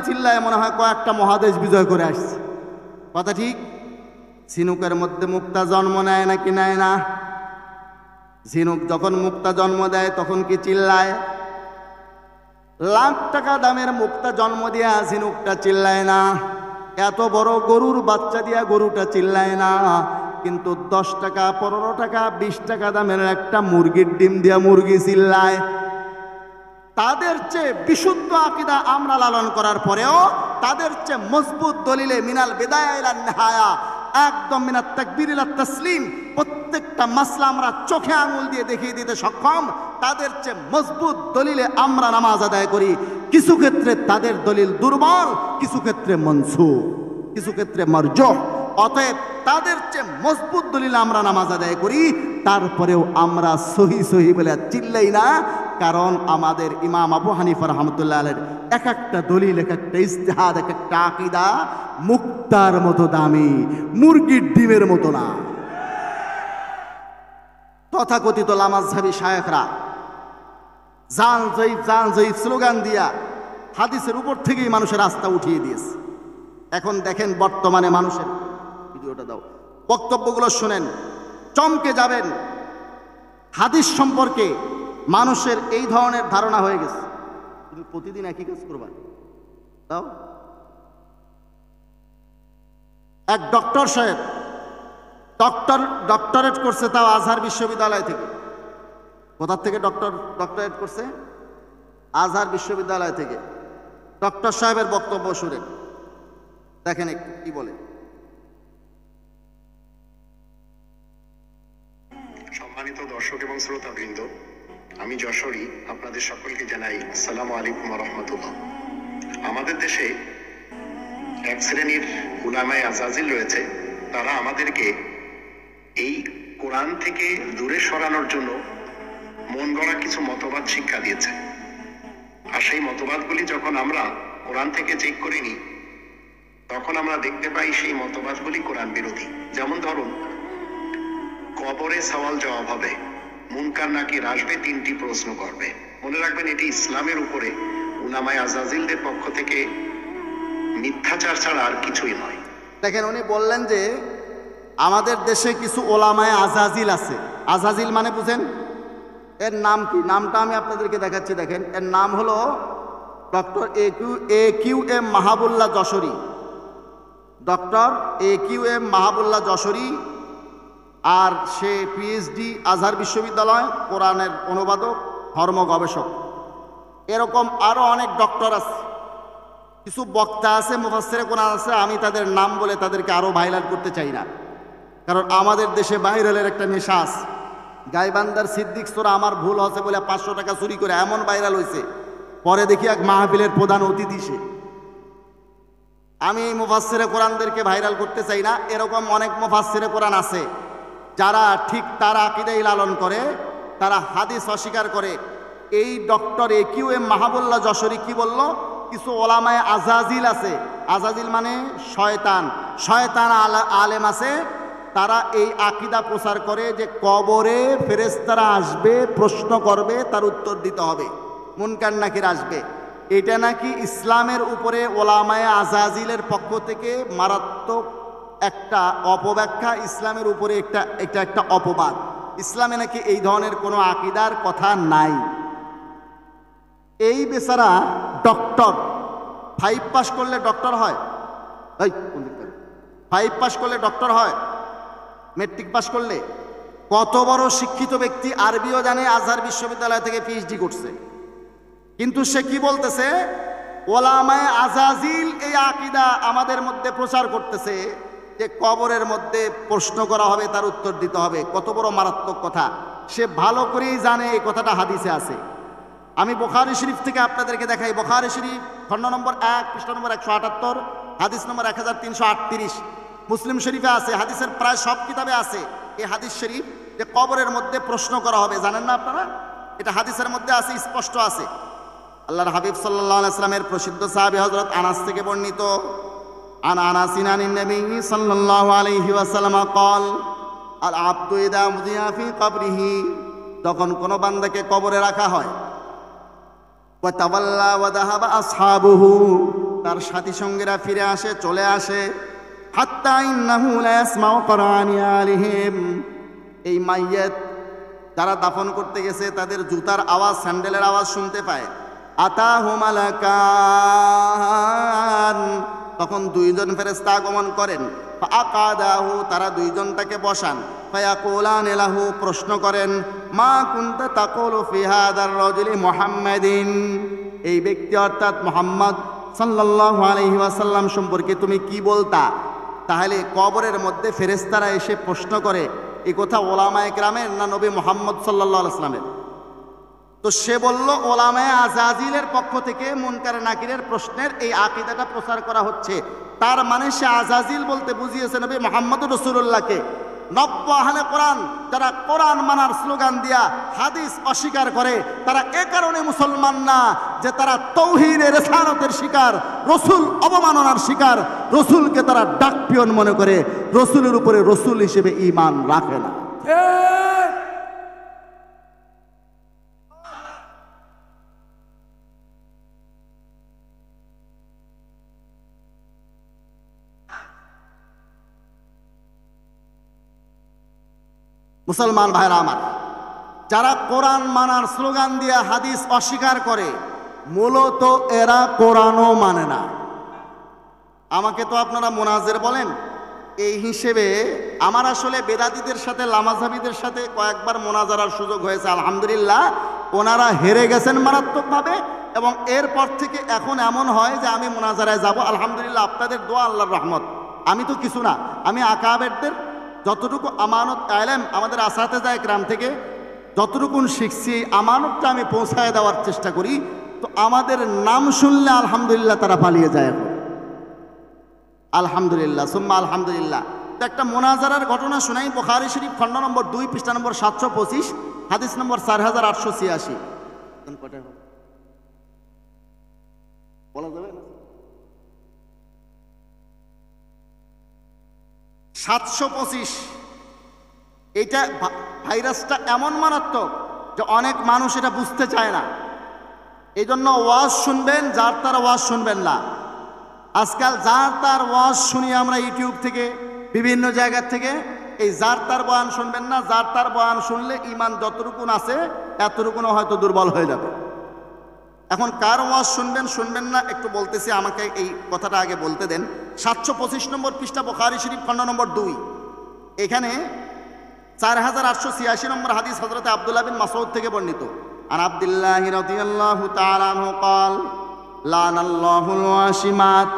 [SPEAKER 1] চিল্লায় মনে হয় কয়েকটা মহাদেশ বিজয় করে আসছে। কথা ঠিক? ঝিনুকের মধ্যে মুক্তা জন্ম নেয় নাকি নেয় না? ঝিনুক যখন মুক্তা জন্ম দেয় তখন কি চিল্লায়? লাখ টাকা দামের মুক্তা জন্ম দিয়া ঝিনুকটা চিল্লায় না। এত বড় গরুর বাচ্চা দিয়া গরুটা চিল্লায় না। কিন্তু 10 টাকা, 15 টাকা, 20 টাকা দামের একটা মুরগির ডিম দিয়া মুরগি চিল্লায়। তাদের চেয়ে বিশুদ্ধ আকীদা আমরা লালন করার পরেও, তাদের চেয়ে মজবুত দলিলে মিনাল বিদায়া ইলা নিহায়া, একদম মিনাত তাকবীর ইলা তাসলিম প্রত্যেকটা মাসলা আমরা চোখে আঙুল দিয়ে দেখিয়ে দিতে সক্ষম। তাদের চেয়ে মজবুত দলিলে আমরা নামাজ আদায় করি। কিছু ক্ষেত্রে তাদের দলিল দুর্বল, কিছু ক্ষেত্রে মনসুখ, কিছু ক্ষেত্রে মারজুহ। অতএব তাদের চেয়ে মজবুত দলিলে আমরা নামাজ আদায় করি, তারপরেও আমরা সহি সহি বলে চিল্লাই না। কারণ আমাদের ইমাম আবু হানিফা রাহমাতুল্লাহ আলাইহির এক একটা দলিল, এক একটা ইজতিহাদ, এক একটা আকীদা মুক্তার মতো দামি, মুরগির ডিমের মতো না। তথাকথিত লামাযহাবী শায়েখরা জান জয়ীফ স্লোগান দিয়া হাদিসের উপর থেকেই মানুষের আস্থা উঠিয়ে দিয়েছে। এখন দেখেন বর্তমানে মানুষের, ভিডিওটা দাও, বক্তব্যগুলো শুনেন, চমকে যাবেন। হাদিস সম্পর্কে মানুষের এই ধরনের ধারণা হয়ে গেছে, তুমি প্রতিদিন একই কাজ করবা। দাও, এক ডক্টর সাহেব ডক্টরেট করছে, তাও আজহার বিশ্ববিদ্যালয় থেকে। কোথা থেকে ডক্টরেট করছে? আজহার বিশ্ববিদ্যালয় থেকে। ডক্টর সাহেবের বক্তব্য শুনেন, দেখেন একটু কি বলে।
[SPEAKER 3] সম্মানিত দর্শক এবং শ্রোতাবৃন্দ, আমি যশোরী, আপনাদের সকলকে জানাই আসসালামু আলাইকুম ওয়া রাহমাতুল্লাহ। আমাদের দেশে এক শ্রেণীর উলামায়ে আজাজিল রয়েছে, তারা আমাদেরকে এই কোরআন থেকে দূরে সরানোর জন্য মন গড়া কিছু মতবাদ শিক্ষা দিয়েছে। আর সেই মতবাদগুলি যখন আমরা কোরআন থেকে চেক করে নিই, তখন আমরা দেখতে পাই সেই মতবাদগুলি কোরআন বিরোধী। যেমন ধরুন, কবরে সওয়াল জবাব হবে, মুনকার নাকির আসবে, 3টি প্রশ্ন করবে। মনে রাখবেন, এটি ইসলামের উপরে উলামায়ে আজাজিলদের পক্ষ থেকে মিথ্যাচার ছাড়া আর কিছুই নয়।
[SPEAKER 1] দেখেন, উনি বললেন যে আমাদের দেশে কিছু ওলামায়ে আজাজিল আছে। আজাজিল মানে বুঝেন? এর নাম কি? নামটা আমি আপনাদেরকে দেখাচ্ছি। দেখেন, এর নাম হলো doctor AQM Mahabullah Jashori. Doctor AQM Mahabullah Jashori, আর সে PhD আজহার বিশ্ববিদ্যালয়, কোরআনের অনুবাদক, ধর্ম গবেষক। এরকম আরো অনেক ডক্টর আছে, কিছু বক্তা আছে, মুফাসসিরে কোরআন আছে। আমি তাদের নাম বলে তাদেরকে আরো ভাইরাল করতে চাই না, কারণ আমাদের দেশে ভাইরালের একটা নেশা আছে। গাইবান্দার সিদ্দিক সোরা আমার ভুল হচ্ছে বলে 500 টাকা চুরি করে এমন ভাইরাল হয়েছে, পরে দেখি এক মাহফিলের প্রধান অতিথি সে। আমি মুফাসসিরে কোরআনদেরকে ভাইরাল করতে চাই না। এরকম অনেক মুফাসসিরে কোরআন আছে যারা ঠিক তার আকীদাই লালন করে, তারা হাদিস অস্বীকার করে। এই ডক্টর AQM মাহাবুল্লাহ যশোরী কি বলল? কিছু ওলামায়ে আজাজিল আছে, আজাজিল মানে শয়তান, শয়তান আলেম আছে, তারা এই আকীদা প্রচার করে যে কবরে ফেরেশতারা আসবে, প্রশ্ন করবে, তার উত্তর দিতে হবে, মুনকার নাকির আসবে। এটা নাকি ইসলামের উপরে ওলামায়ে আজাজিলের পক্ষ থেকে মারাত্মক একটা অপব্যাখ্যা, ইসলামের উপরে একটা অপবাদ। ইসলামে নাকি এই ধরনের কোনো আকীদার কথা নাই। এই বেচারা ডক্টর 5 পাস করলে ডক্টর হয়? 5 পাস করলে ডক্টর হয়? মেট্রিক পাস করলে? কত বড় শিক্ষিত ব্যক্তি, আরবিও জানে, আজহার বিশ্ববিদ্যালয় থেকে PhD করছে। কিন্তু সে কি বলতেছে? ওলামায়ে আজাজিল এই আকীদা আমাদের মধ্যে প্রচার করতেছে যে কবরের মধ্যে প্রশ্ন করা হবে, তার উত্তর দিতে হবে। কত বড় মারাত্মক কথা! সে ভালো করেই জানে এই কথাটা হাদিসে আছে। আমি বুখারী শরীফ থেকে আপনাদেরকে দেখাই। বুখারী শরীফ খণ্ড নম্বর 1, পৃষ্ঠা নম্বর 178, হাদিস নম্বর 1338। মুসলিম শরীফে আছে, হাদিসের প্রায় সব কিতাবে আছে এই হাদিস শরীফ, যে কবরের মধ্যে প্রশ্ন করা হবে। জানেন না আপনারা? এটা হাদিসের মধ্যে আছে, স্পষ্ট আছে। আল্লাহর হাবিব সাল্লাল্লাহু আলাইহি ওয়াসাল্লামের প্রসিদ্ধ সাহাবী হযরত আনাস থেকে বর্ণিত, আন আনাসিন আনিন নবী সাল্লাল্লাহু আলাইহি ওয়াসাল্লাম قال العبد اذا وضع في قبره, যখন কোনো বান্দাকে কবরে রাখা হয়, ওয়া তাওয়াল্লা ওয়া যাহাবা আসহাবুহু, তার সাথী সঙ্গীরা ফিরে আসে, চলে আসে, হাত্তা ইন্নাহু লা ইয়াসমাউ কুরআনি আলিহিম, এই মাইয়াত যারা দাফন করতে গেছে তাদের জুতার আওয়াজ, স্যান্ডেলের আওয়াজ শুনতে পায়। আতাহু মালাকান, তখন 2জন ফেরেশতা আগমন করেন। ফাআকাদাহু, তারা 2জন তাকে বসান। ফায়াকুলান লাহু, প্রশ্ন করেন, মা কুনতা তাকুলু ফি হাদার রাজুলি মুহাম্মাদিন, এই ব্যক্তি অর্থাৎ মুহাম্মদ সাল্লাল্লাহু আলাইহি ওয়াসাল্লাম সম্পর্কে তুমি কি বলতা? তাহলে কবরের মধ্যে ফেরেশতারা এসে প্রশ্ন করে এই কথা ওলামায়ে কেরামের না নবী মুহাম্মদ সাল্লাল্লাহু আলাইহি ওয়াসাল্লামের? তো সে বলল ওলামায়ে আজাজিলের পক্ষ থেকে মুনকার নাকিরের প্রশ্নের এই আকীদাটা প্রচার করা হচ্ছে। তার মানে সে আজাজিল বলতে বুঝিয়েছে নবী মুহাম্মদুর রাসূলুল্লাহকে। নব্য আহলে কোরআন যারা কোরআন মানার স্লোগান দিয়া হাদিস অস্বীকার করে, তারা এ কারণে মুসলমান না যে তারা তৌহিদের রিসালাতের শিকার, রসুল অবমাননার শিকার, রসুলকে তারা ডাকপিয়ন মনে করে, রসুলের উপরে রসুল হিসেবে ঈমান রাখে না। মুসলমান ভাইরা আমার, যারা কোরআন মানার স্লোগান দিয়ে হাদিস অস্বীকার করে, মূলত এরা কোরআনও মানে না। আমাকে তো আপনারা মুনাজির বলেন, এই হিসেবে আমার আসলে বেদাতীদের সাথে লামাজাবিদের সাথে কয়েকবার মোনাজারার সুযোগ হয়েছে। আলহামদুলিল্লাহ, ওনারা হেরে গেছেন মারাত্মকভাবে, এবং এরপর থেকে এখন এমন হয় যে আমি মোনাজারায় যাব। আলহামদুলিল্লাহ, আপনাদের দোয়া, আল্লাহর রহমত। আমি তো কিছু না, আমি আকাবেরদের যতটুকু আমানত আলেম আমাদের আসাতেজা একরাম থেকে যতটুকু শিখছি, আমানতটা আমি পৌঁছায় দেওয়ার চেষ্টা করি। তো আমাদের নাম শুনলে আলহামদুলিল্লাহ তারা পালিয়ে যায় এখন। আলহামদুলিল্লাহ সুম্মা আলহামদুলিল্লাহ। তো একটা মোনাজারার ঘটনা শোনাই। বুখারী শরীফ খণ্ড নম্বর 2 পৃষ্ঠা নম্বর 725, হাদিস নম্বর 4886। বলা যাবে না? 725। এটা ভাইরাসটা এমন মারাত্মক যে অনেক মানুষ এটা বুঝতে চায় না। এই জন্য ওয়াজ শুনবেন, যার তার ওয়াজ শুনবেন না। আজকাল যার তার ওয়াজ শুনি আমরা ইউটিউব থেকে, বিভিন্ন জায়গা থেকে। এই যার তার বয়ান শুনবেন না। যার তার বয়ান শুনলে ইমান যতটুকুন আছে এতটুকুনও হয়তো দুর্বল হয়ে যাবে। এখন কার ওয়াজ শুনবেন শুনবেন না একটু বলতেছি, আমাকে এই কথাটা আগে বলতে দেন। 725 নম্বর পৃষ্ঠা বুখারী শরীফ খণ্ড নম্বর 2, এখানে 4886 নম্বর হাদিস হযরত আব্দুল্লাহ বিন মাসউদ থেকে বর্ণিত। আর আব্দুল্লাহ রাদিয়াল্লাহু তাআলা আনহু قال লানাল্লাহুল ওয়াশিমাত,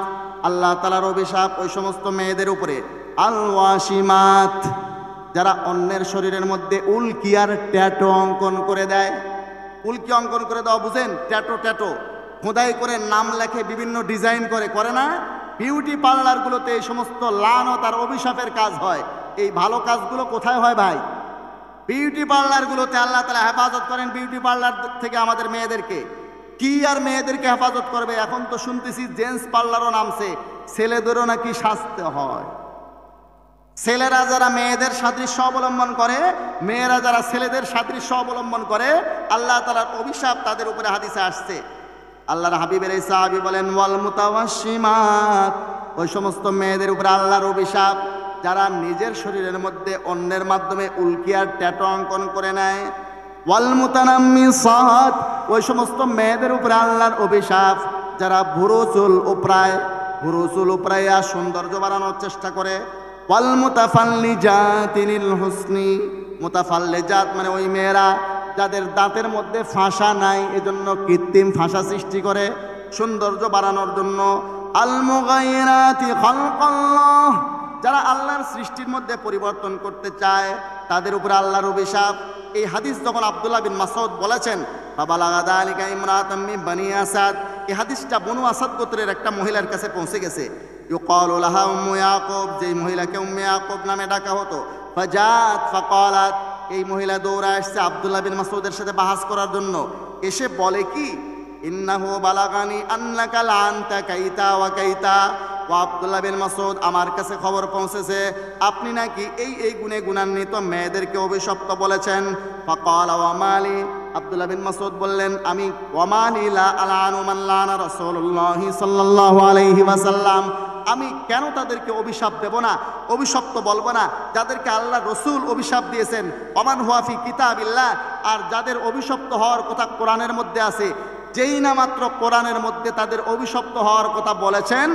[SPEAKER 1] আল্লাহ তাআলার অভিশাপ ওই সমস্ত মেয়েদের উপরে, আল ওয়াশিমাত, যারা অন্যের শরীরের মধ্যে উলকিয়ার ট্যাটু অঙ্কন করে দেয়। উলকি অঙ্কন করে দেওয়া বুঝেন? ট্যাটু খোদাই করে নাম লেখে, বিভিন্ন ডিজাইন করে না? বিউটি পার্লারগুলোতে এই সমস্ত লানত আর অভিশাপের কাজ হয়। এই ভালো কাজগুলো কোথায় হয় ভাই? বিউটি পার্লারগুলোতে। আল্লাহ তাআলা হেফাজত করেন বিউটি পার্লার থেকে আমাদের মেয়েদেরকে। কি আর মেয়েদেরকে হেফাজত করবে? এখন তো শুনতেছি জেন্টস পার্লারও নামছে, ছেলেদেরও নাকি সাজতে হয়। ছেলেরা যারা মেয়েদের সাদৃশ্য অবলম্বন করে, মেয়েরা যারা ছেলেদের সাদৃশ্য অবলম্বন করে, আল্লাহ তাআলার অভিশাপ তাদের উপরে হাদিসে আসছে। আল্লাহর হাবিবের এই সাহাবী বলেন ওয়াল মুতাওয়াশিমাত, ওই সমস্ত মেয়েদের উপরে আল্লাহর অভিশাপ যারা নিজের শরীরের মধ্যে অন্যের মাধ্যমে উলকিয়ার ট্যাটু অঙ্কন করে নেয়। ওয়াল মুতানাম্মিসাত, ওই সমস্ত মেয়েদের উপরে আল্লাহর অভিশাপ যারা ভুরু চুল উপরাইয়া সৌন্দর্য বাড়ানোর চেষ্টা করে। ওয়াল মুতাফাল্লিজাতিল হুসনি, মুতাফাল্লিজাত মানে ওই মেয়েরা যাদের দাঁতের মধ্যে ফাঁসা নাই, এজন্য কৃত্রিম ফাঁসা সৃষ্টি করে সৌন্দর্য বাড়ানোর জন্য। আল মুগায়্যিরাতি খালকাল্লাহ, যারা আল্লাহর সৃষ্টির মধ্যে পরিবর্তন করতে চায়, তাদের উপরে আল্লাহর অভিশাপ। এই হাদিস যখন আব্দুল্লাহ বিন মাসউদ বলেছেন, ফাবালাগা যালিকা ইমরাতাম মিন বনি আসাদ, এই হাদিসটা বনু আসাদ গোত্রের একটা মহিলার কাছে পৌঁছে গেছে। ইউকালু লাহা উম্মু ইয়াকুব, যেই মহিলাকে উম্মে ইয়াকুব নামে ডাকা হতো। ফাজাত ফাকালাত, এই মহিলা দৌড়া আসছে আব্দুল্লাহ বিন মাসউদের সাথে বাহাস করার জন্য। এসে বলে কি, ইন্নাহু বালাগানি আন্নাকা লানতা কাইতা ওয়া কাইতা, ও আব্দুল্লাহ বিন মাসউদ, আমার কাছে খবর পৌঁছেছে আপনি নাকি এই গুণে গুণান্বিত মেয়েদেরকে অভিশপ্ত বলেছেন। ফাকালা ওয়া মালি, আব্দুল্লাহ বিন মাসউদ বললেন, আমি ওয়া মালি লা আলানু মান লানা রাসূলুল্লাহ সাল্লাল্লাহু আলাইহি ওয়াসাল্লাম, আমি কেন তাদেরকে অভিশাপ দেব না, অভিশপ্ত বলবো না, যাদেরকে আল্লাহ রসুল অভিশাপ দিয়েছেন। ওমান হুয়া ফি কিতাবিল্লাহ, আর যাদের অভিশপ্ত হওয়ার কথা কোরআনের মধ্যে আছে, যেই না মাত্র কোরআনের মধ্যে তাদের অভিশপ্ত হওয়ার কথা বলেছেন,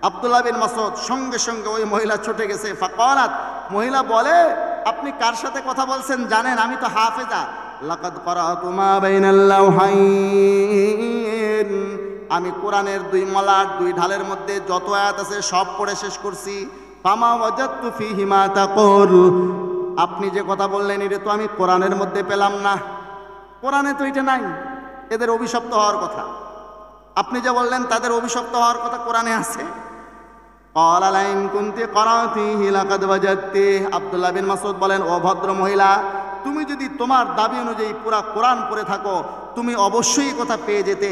[SPEAKER 1] আব্দুল্লাহ বিন মাসউদ সঙ্গে সঙ্গে ওই মহিলা ছুটে গেছে। ফাকালাত, মহিলা বলে, আপনি কার সাথে কথা বলছেন জানেন? আমি তো হাফেজা। লাকাদ ক্বরাতু মা বাইনাল লাওহাইন, আমি কোরআনের 2 মলাট 2 ঢালের মধ্যে যত আয়াত আছে সব পড়ে শেষ করছি। ফামা ওয়াজাদতু ফীহি মা তাকুল, আপনি যে কথা বললেন এটা তো আমি কোরআনের মধ্যে পেলাম না, কোরআনে তো এটা নাই, এদের অভিশপ্ত হওয়ার কথা। আপনি যে বললেন তাদের অভিশপ্ত হওয়ার কথা কোরআনে আছে। ক্বালা লাইন কুনতি ক্বারাতিহি লাকাদ ওয়াজাদতি, আব্দুল্লাহ বিন মাসউদ বলেন, ও ভদ্র মহিলা, তুমি যদি তোমার দাবি অনুযায়ী পুরা কোরআন পড়ে থাকো তুমি অবশ্যই কথা পেয়ে যেতে।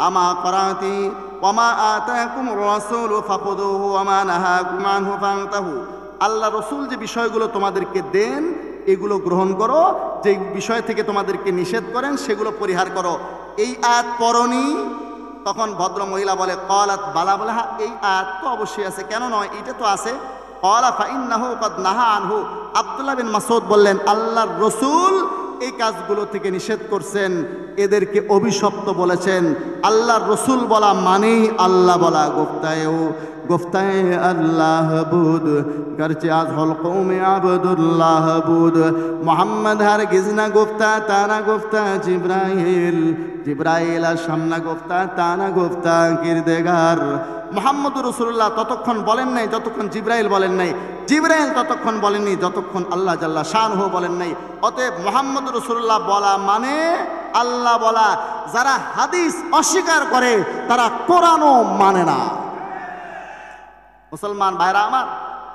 [SPEAKER 1] আমা ক্বারাতি ওয়ামা আতাকুমুর রাসূলু ফাখুযুহু ওয়ামা নাহাকুম আনহু ফান্তাহু, আল্লাহ রসুল যে বিষয়গুলো তোমাদেরকে দেন এগুলো গ্রহণ করো, যে বিষয় থেকে তোমাদেরকে নিষেধ করেন সেগুলো পরিহার করো। এই আয়াত পড়নি? তখন ভদ্র মহিলা বলে, ক্বালাত বালা, বলে হ্যাঁ এই আয়াত তো অবশ্যই আছে, কেন নয়, এটা তো আছে। ক্বালা ফাইন্নাহু ক্বাদ নাহা আনহু, আব্দুল্লাহ বিন মাসউদ বললেন আল্লাহর রসুল এই কাজগুলো থেকে নিষেধ করছেন, এদেরকে অভিশপ্ত বলেছেন। আল্লাহর রসুল বলা মানেই আল্লাহ বলা। গুফতায়ে আল্লাহ বুদ গরচে আজ হল কৌমে আবদুল্লাহ বুদ, মোহাম্মদ হারগিজ না গুফতা তানা গুফতা জিব্রাইল আর সামনা গুফতা তানা গুফতা কিরদেগার। মোহাম্মদুর রাসূলুল্লাহ ততক্ষণ বলেন নাই যতক্ষণ জিব্রাইল বলেন নাই, জিব্রাইল ততক্ষণ বলেননি যতক্ষণ আল্লাহ জাল্লা শানহু বলেন নাই। অতএব মোহাম্মদুর রাসূলুল্লাহ বলা মানে আল্লাহ বলা। যারা হাদিস অস্বীকার করে তারা কোরআনও মানে না। মুসলমান ভাইরা আমার,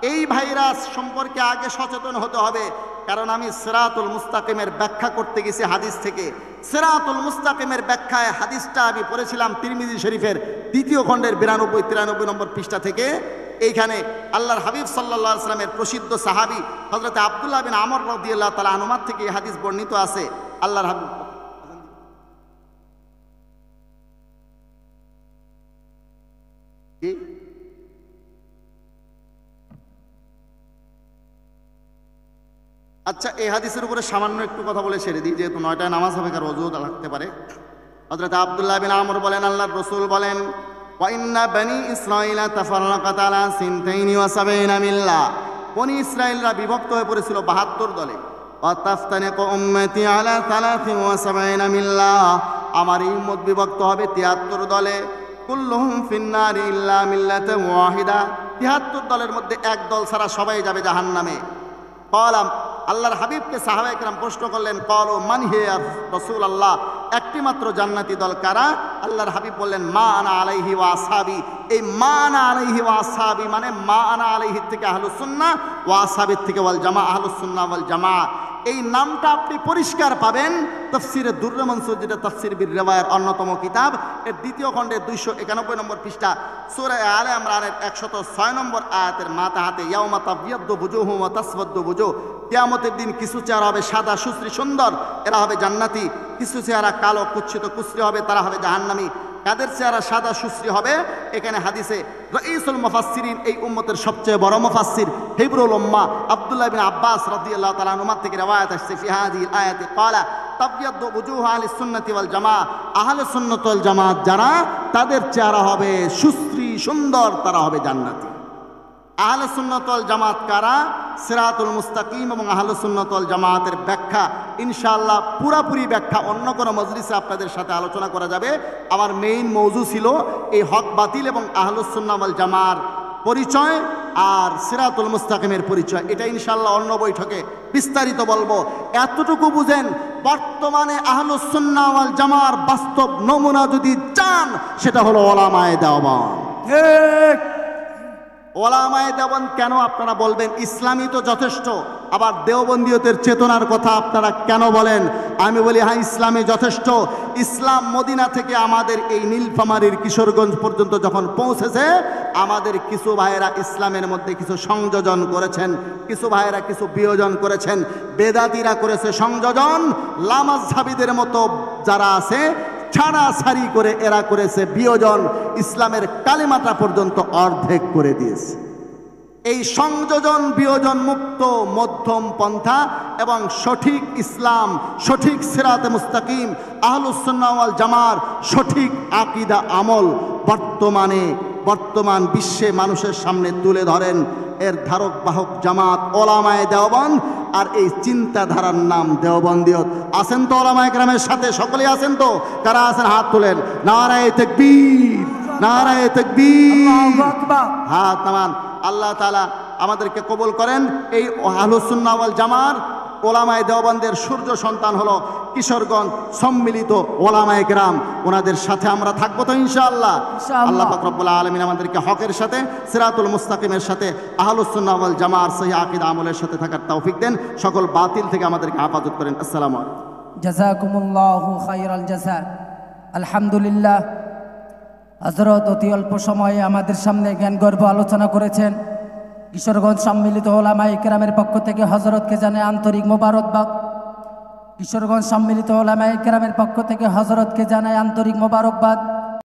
[SPEAKER 1] এই ভাইরাস সম্পর্কে আগে সচেতন হতে হবে, কারণ আমি সিরাতুল মুস্তাকিমের ব্যাখ্যা করতে গেছি হাদিস থেকে। সিরাতুল মুস্তাকিমের ব্যাখ্যায় হাদিসটা আমি পড়েছিলাম তিরমিজি শরীফের 2য় খণ্ডের 92-93 নম্বর পৃষ্ঠা থেকে। এইখানে আল্লাহর হাবিব সাল্লাল্লাহু আলাইহি ওয়াসাল্লামের প্রসিদ্ধ সাহাবী হযরত আব্দুল্লাহ বিন আমর রাদিয়াল্লাহু তাআলা আনহু থেকে এই হাদিস বর্ণিত আছে। আল্লাহর হাবিব আচ্ছা, এই হাদিসের উপরে সামান্য একটু কথা বলে ছেড়ে দিই, যেহেতু 9টায় নামাজ হবে, কার ওযু লাগতে পারে। হযরত আব্দুল্লাহ বিন আমর বলেন আল্লাহর রাসূল বলেন, ওয়া ইন্না বনি ইসরাঈলা তাফাররাকাত আলা 72 মিল্লাহ, বনি ইসরাঈলরা বিভক্ত হয়ে পড়েছিল 72 দলে। ওয়া তাফতানিকু উম্মতি আলা 73 মিল্লাহ, আমার এই উম্মত বিভক্ত হবে 73 দলে। কুল্লুহুম ফিন্নার ইল্লা মিল্লাতান ওয়াহিদা, 73 দলের মধ্যে এক দল ছাড়া সবাই যাবে জাহান্নামে। ক্বালাম, আল্লাহর হাবিবকে সাহাবায়ে কেরাম প্রশ্ন করলেন, ক্বালু মান হিয়া ইয়া রাসূলুল্লাহ, একটি মাত্র জান্নাতি দল কারা? আল্লাহর হাবিব বললেন, মা আনা আলাইহি ওয়া আসহাবি। এই মা আনা আলাইহি ওয়া আসহাবি মানে মা আনা আলাইহি থেকে আহলুস সুন্নাহ, ওয়া আসহাবির থেকে ওয়াল জামাআহ, আহলুস সুন্নাহ ওয়াল জামাআহ। এই নামটা আপনি পরিষ্কার পাবেন তাফসীরে দুররে মনসুর, যেটা তাফসীর বির রিওয়ায়ার অন্যতম কিতাব, এর 2য় খণ্ডের 291 নম্বর পৃষ্ঠা, সূরা আলে ইমরানের 106 নম্বর আয়াতের মাথাহাতে, ইয়াউমা তাবিয়াদ্দু বুজুহুম ওয়া তাসওয়াদ্দু বুজুহ, কিয়ামতের দিন কিছু চেহারা হবে সাদা সুশ্রী সুন্দর, এরা হবে জান্নাতি। কিছু চেহারা কালো কুচ্ছিত কুশ্রী হবে, তারা হবে জাহান্নামী। কাদের চেহারা সাদা সুশ্রী হবে? এখানে হাদিসে রাইসুল মুফাসসিরিন, এই উম্মতের সবচেয়ে বড় মুফাসসির হিবরুল উম্মাহ আব্দুল্লাহ বিন আব্বাস রাদিয়াল্লাহু তাআলা আনহু থেকে riwayat আসছে, ফি হাযিহিল আয়াতি ক্বালা তাবিয়াদ্দু বুজুহু আহলিস সুন্নাতি ওয়াল জামাআহ, আহলুস সুন্নাত ওয়াল জামাত যারা, তাদের চেহারা হবে সুশ্রী সুন্দর, তারা হবে জান্নাতি। আহলে সুন্নাত ওয়াল জামাত কারা? সিরাতুল মুস্তাকিম এবং আহলে সুন্নাত ওয়াল জামাতের ব্যাখ্যা ইনশাআল্লাহ পুরাপুরি ব্যাখ্যা অন্য কোনো মজলিসে আপনাদের সাথে আলোচনা করা যাবে। আমার মেইন মৌজু ছিল এই হক বাতিল এবং আহলে সুন্নাত ওয়াল জামার পরিচয় আর সিরাতুল মুস্তাকিমের পরিচয়, এটা ইনশাআল্লাহ অন্য বৈঠকে বিস্তারিত বলবো। এতটুকু বুঝেন, বর্তমানে আহলে সুন্নাত ওয়াল জামার বাস্তব নমুনা যদি চান সেটা হলো ওলামায়ে দেওবন্দ।
[SPEAKER 2] ঠিক।
[SPEAKER 1] ওলামায়ে দেওবন্দ কেন? আপনারা বলবেন ইসলামই তো যথেষ্ট, আবার দেওবন্দীয়তের চেতনার কথা আপনারা কেন বলেন? আমি বলি হ্যাঁ, ইসলামই যথেষ্ট। ইসলাম মদিনা থেকে আমাদের এই নীলফামারীর কিশোরগঞ্জ পর্যন্ত যখন পৌঁছেছে, আমাদের কিছু ভাইয়েরা ইসলামের মধ্যে কিছু সংযোজন করেছেন, কিছু ভাইয়েরা কিছু বিয়োজন করেছেন। বেদাতিরা করেছে সংযোজন, লামাযহাবীদের মতো যারা আছে ছাড়াছাড়ি করে এরা করেছে বিয়োজন, ইসলামের কালিমাটা পর্যন্ত অর্ধেক করে দিয়েছে। এই সংযোজন বিয়োজন মুক্ত মধ্যম পন্থা এবং সঠিক ইসলাম, সঠিক সিরাতে মুস্তাকিম, আহলুস সুন্নাহ ওয়াল জামার সঠিক আকীদা আমল বর্তমান বিশ্বে মানুষের সামনে তুলে ধরেন। এর ধারক বাহক জামাত ওলামায়ে দেওবন্দ আর এই চিন্তাধারার নাম দেওবন্দিয়ত। আছেন তো ওলামায়ে কেরামের সাথে? সকলেই আছেন তো? কারা আছেন হাত তোলেন। নারায়ে তাকবীর, নারায়ে তাকবীর,
[SPEAKER 2] আল্লাহু আকবার।
[SPEAKER 1] হাত নামান। আল্লাহ তাআলা আমাদেরকে কবুল করেন। এই আহলুস সুন্নাহ ওয়াল জামার ওলামায়ে দেওবন্দের সূর্য সন্তান হলো কিশোরগঞ্জ সম্মিলিত ওলামায়ে কেরাম। ওনাদের সাথে আমরা থাকবো তো ইনশাআল্লাহ।
[SPEAKER 2] ইনশাআল্লাহ।
[SPEAKER 1] আল্লাহ পাক রব্বুল আলামিন আমাদেরকে হকের সাথে, সিরাতুল মুস্তাকিমের সাথে, আহলুস সুন্নাহ ওয়াল জামার সহিহ আকীদা আমলের সাথে থাকার তৌফিক দেন। সকল বাতিল থেকে আমাদেরকে হেফাজত করেন। আসসালামু আলাইকুম।
[SPEAKER 2] জাযাকুমুল্লাহু খায়রাল জাযা। আলহামদুলিল্লাহ, হযরত অতি অল্প সময়ে আমাদের সামনে জ্ঞানগর্ভ আলোচনা করেছেন। কিশোরগঞ্জ সম্মিলিত ওলামায়ে কেরামের পক্ষ থেকে হযরতকে জানাই আন্তরিক মোবারকবাদ। কিশোরগঞ্জ সম্মিলিত ওলামায়ে কেরামের পক্ষ থেকে হযরতকে জানাই আন্তরিক মোবারকবাদ।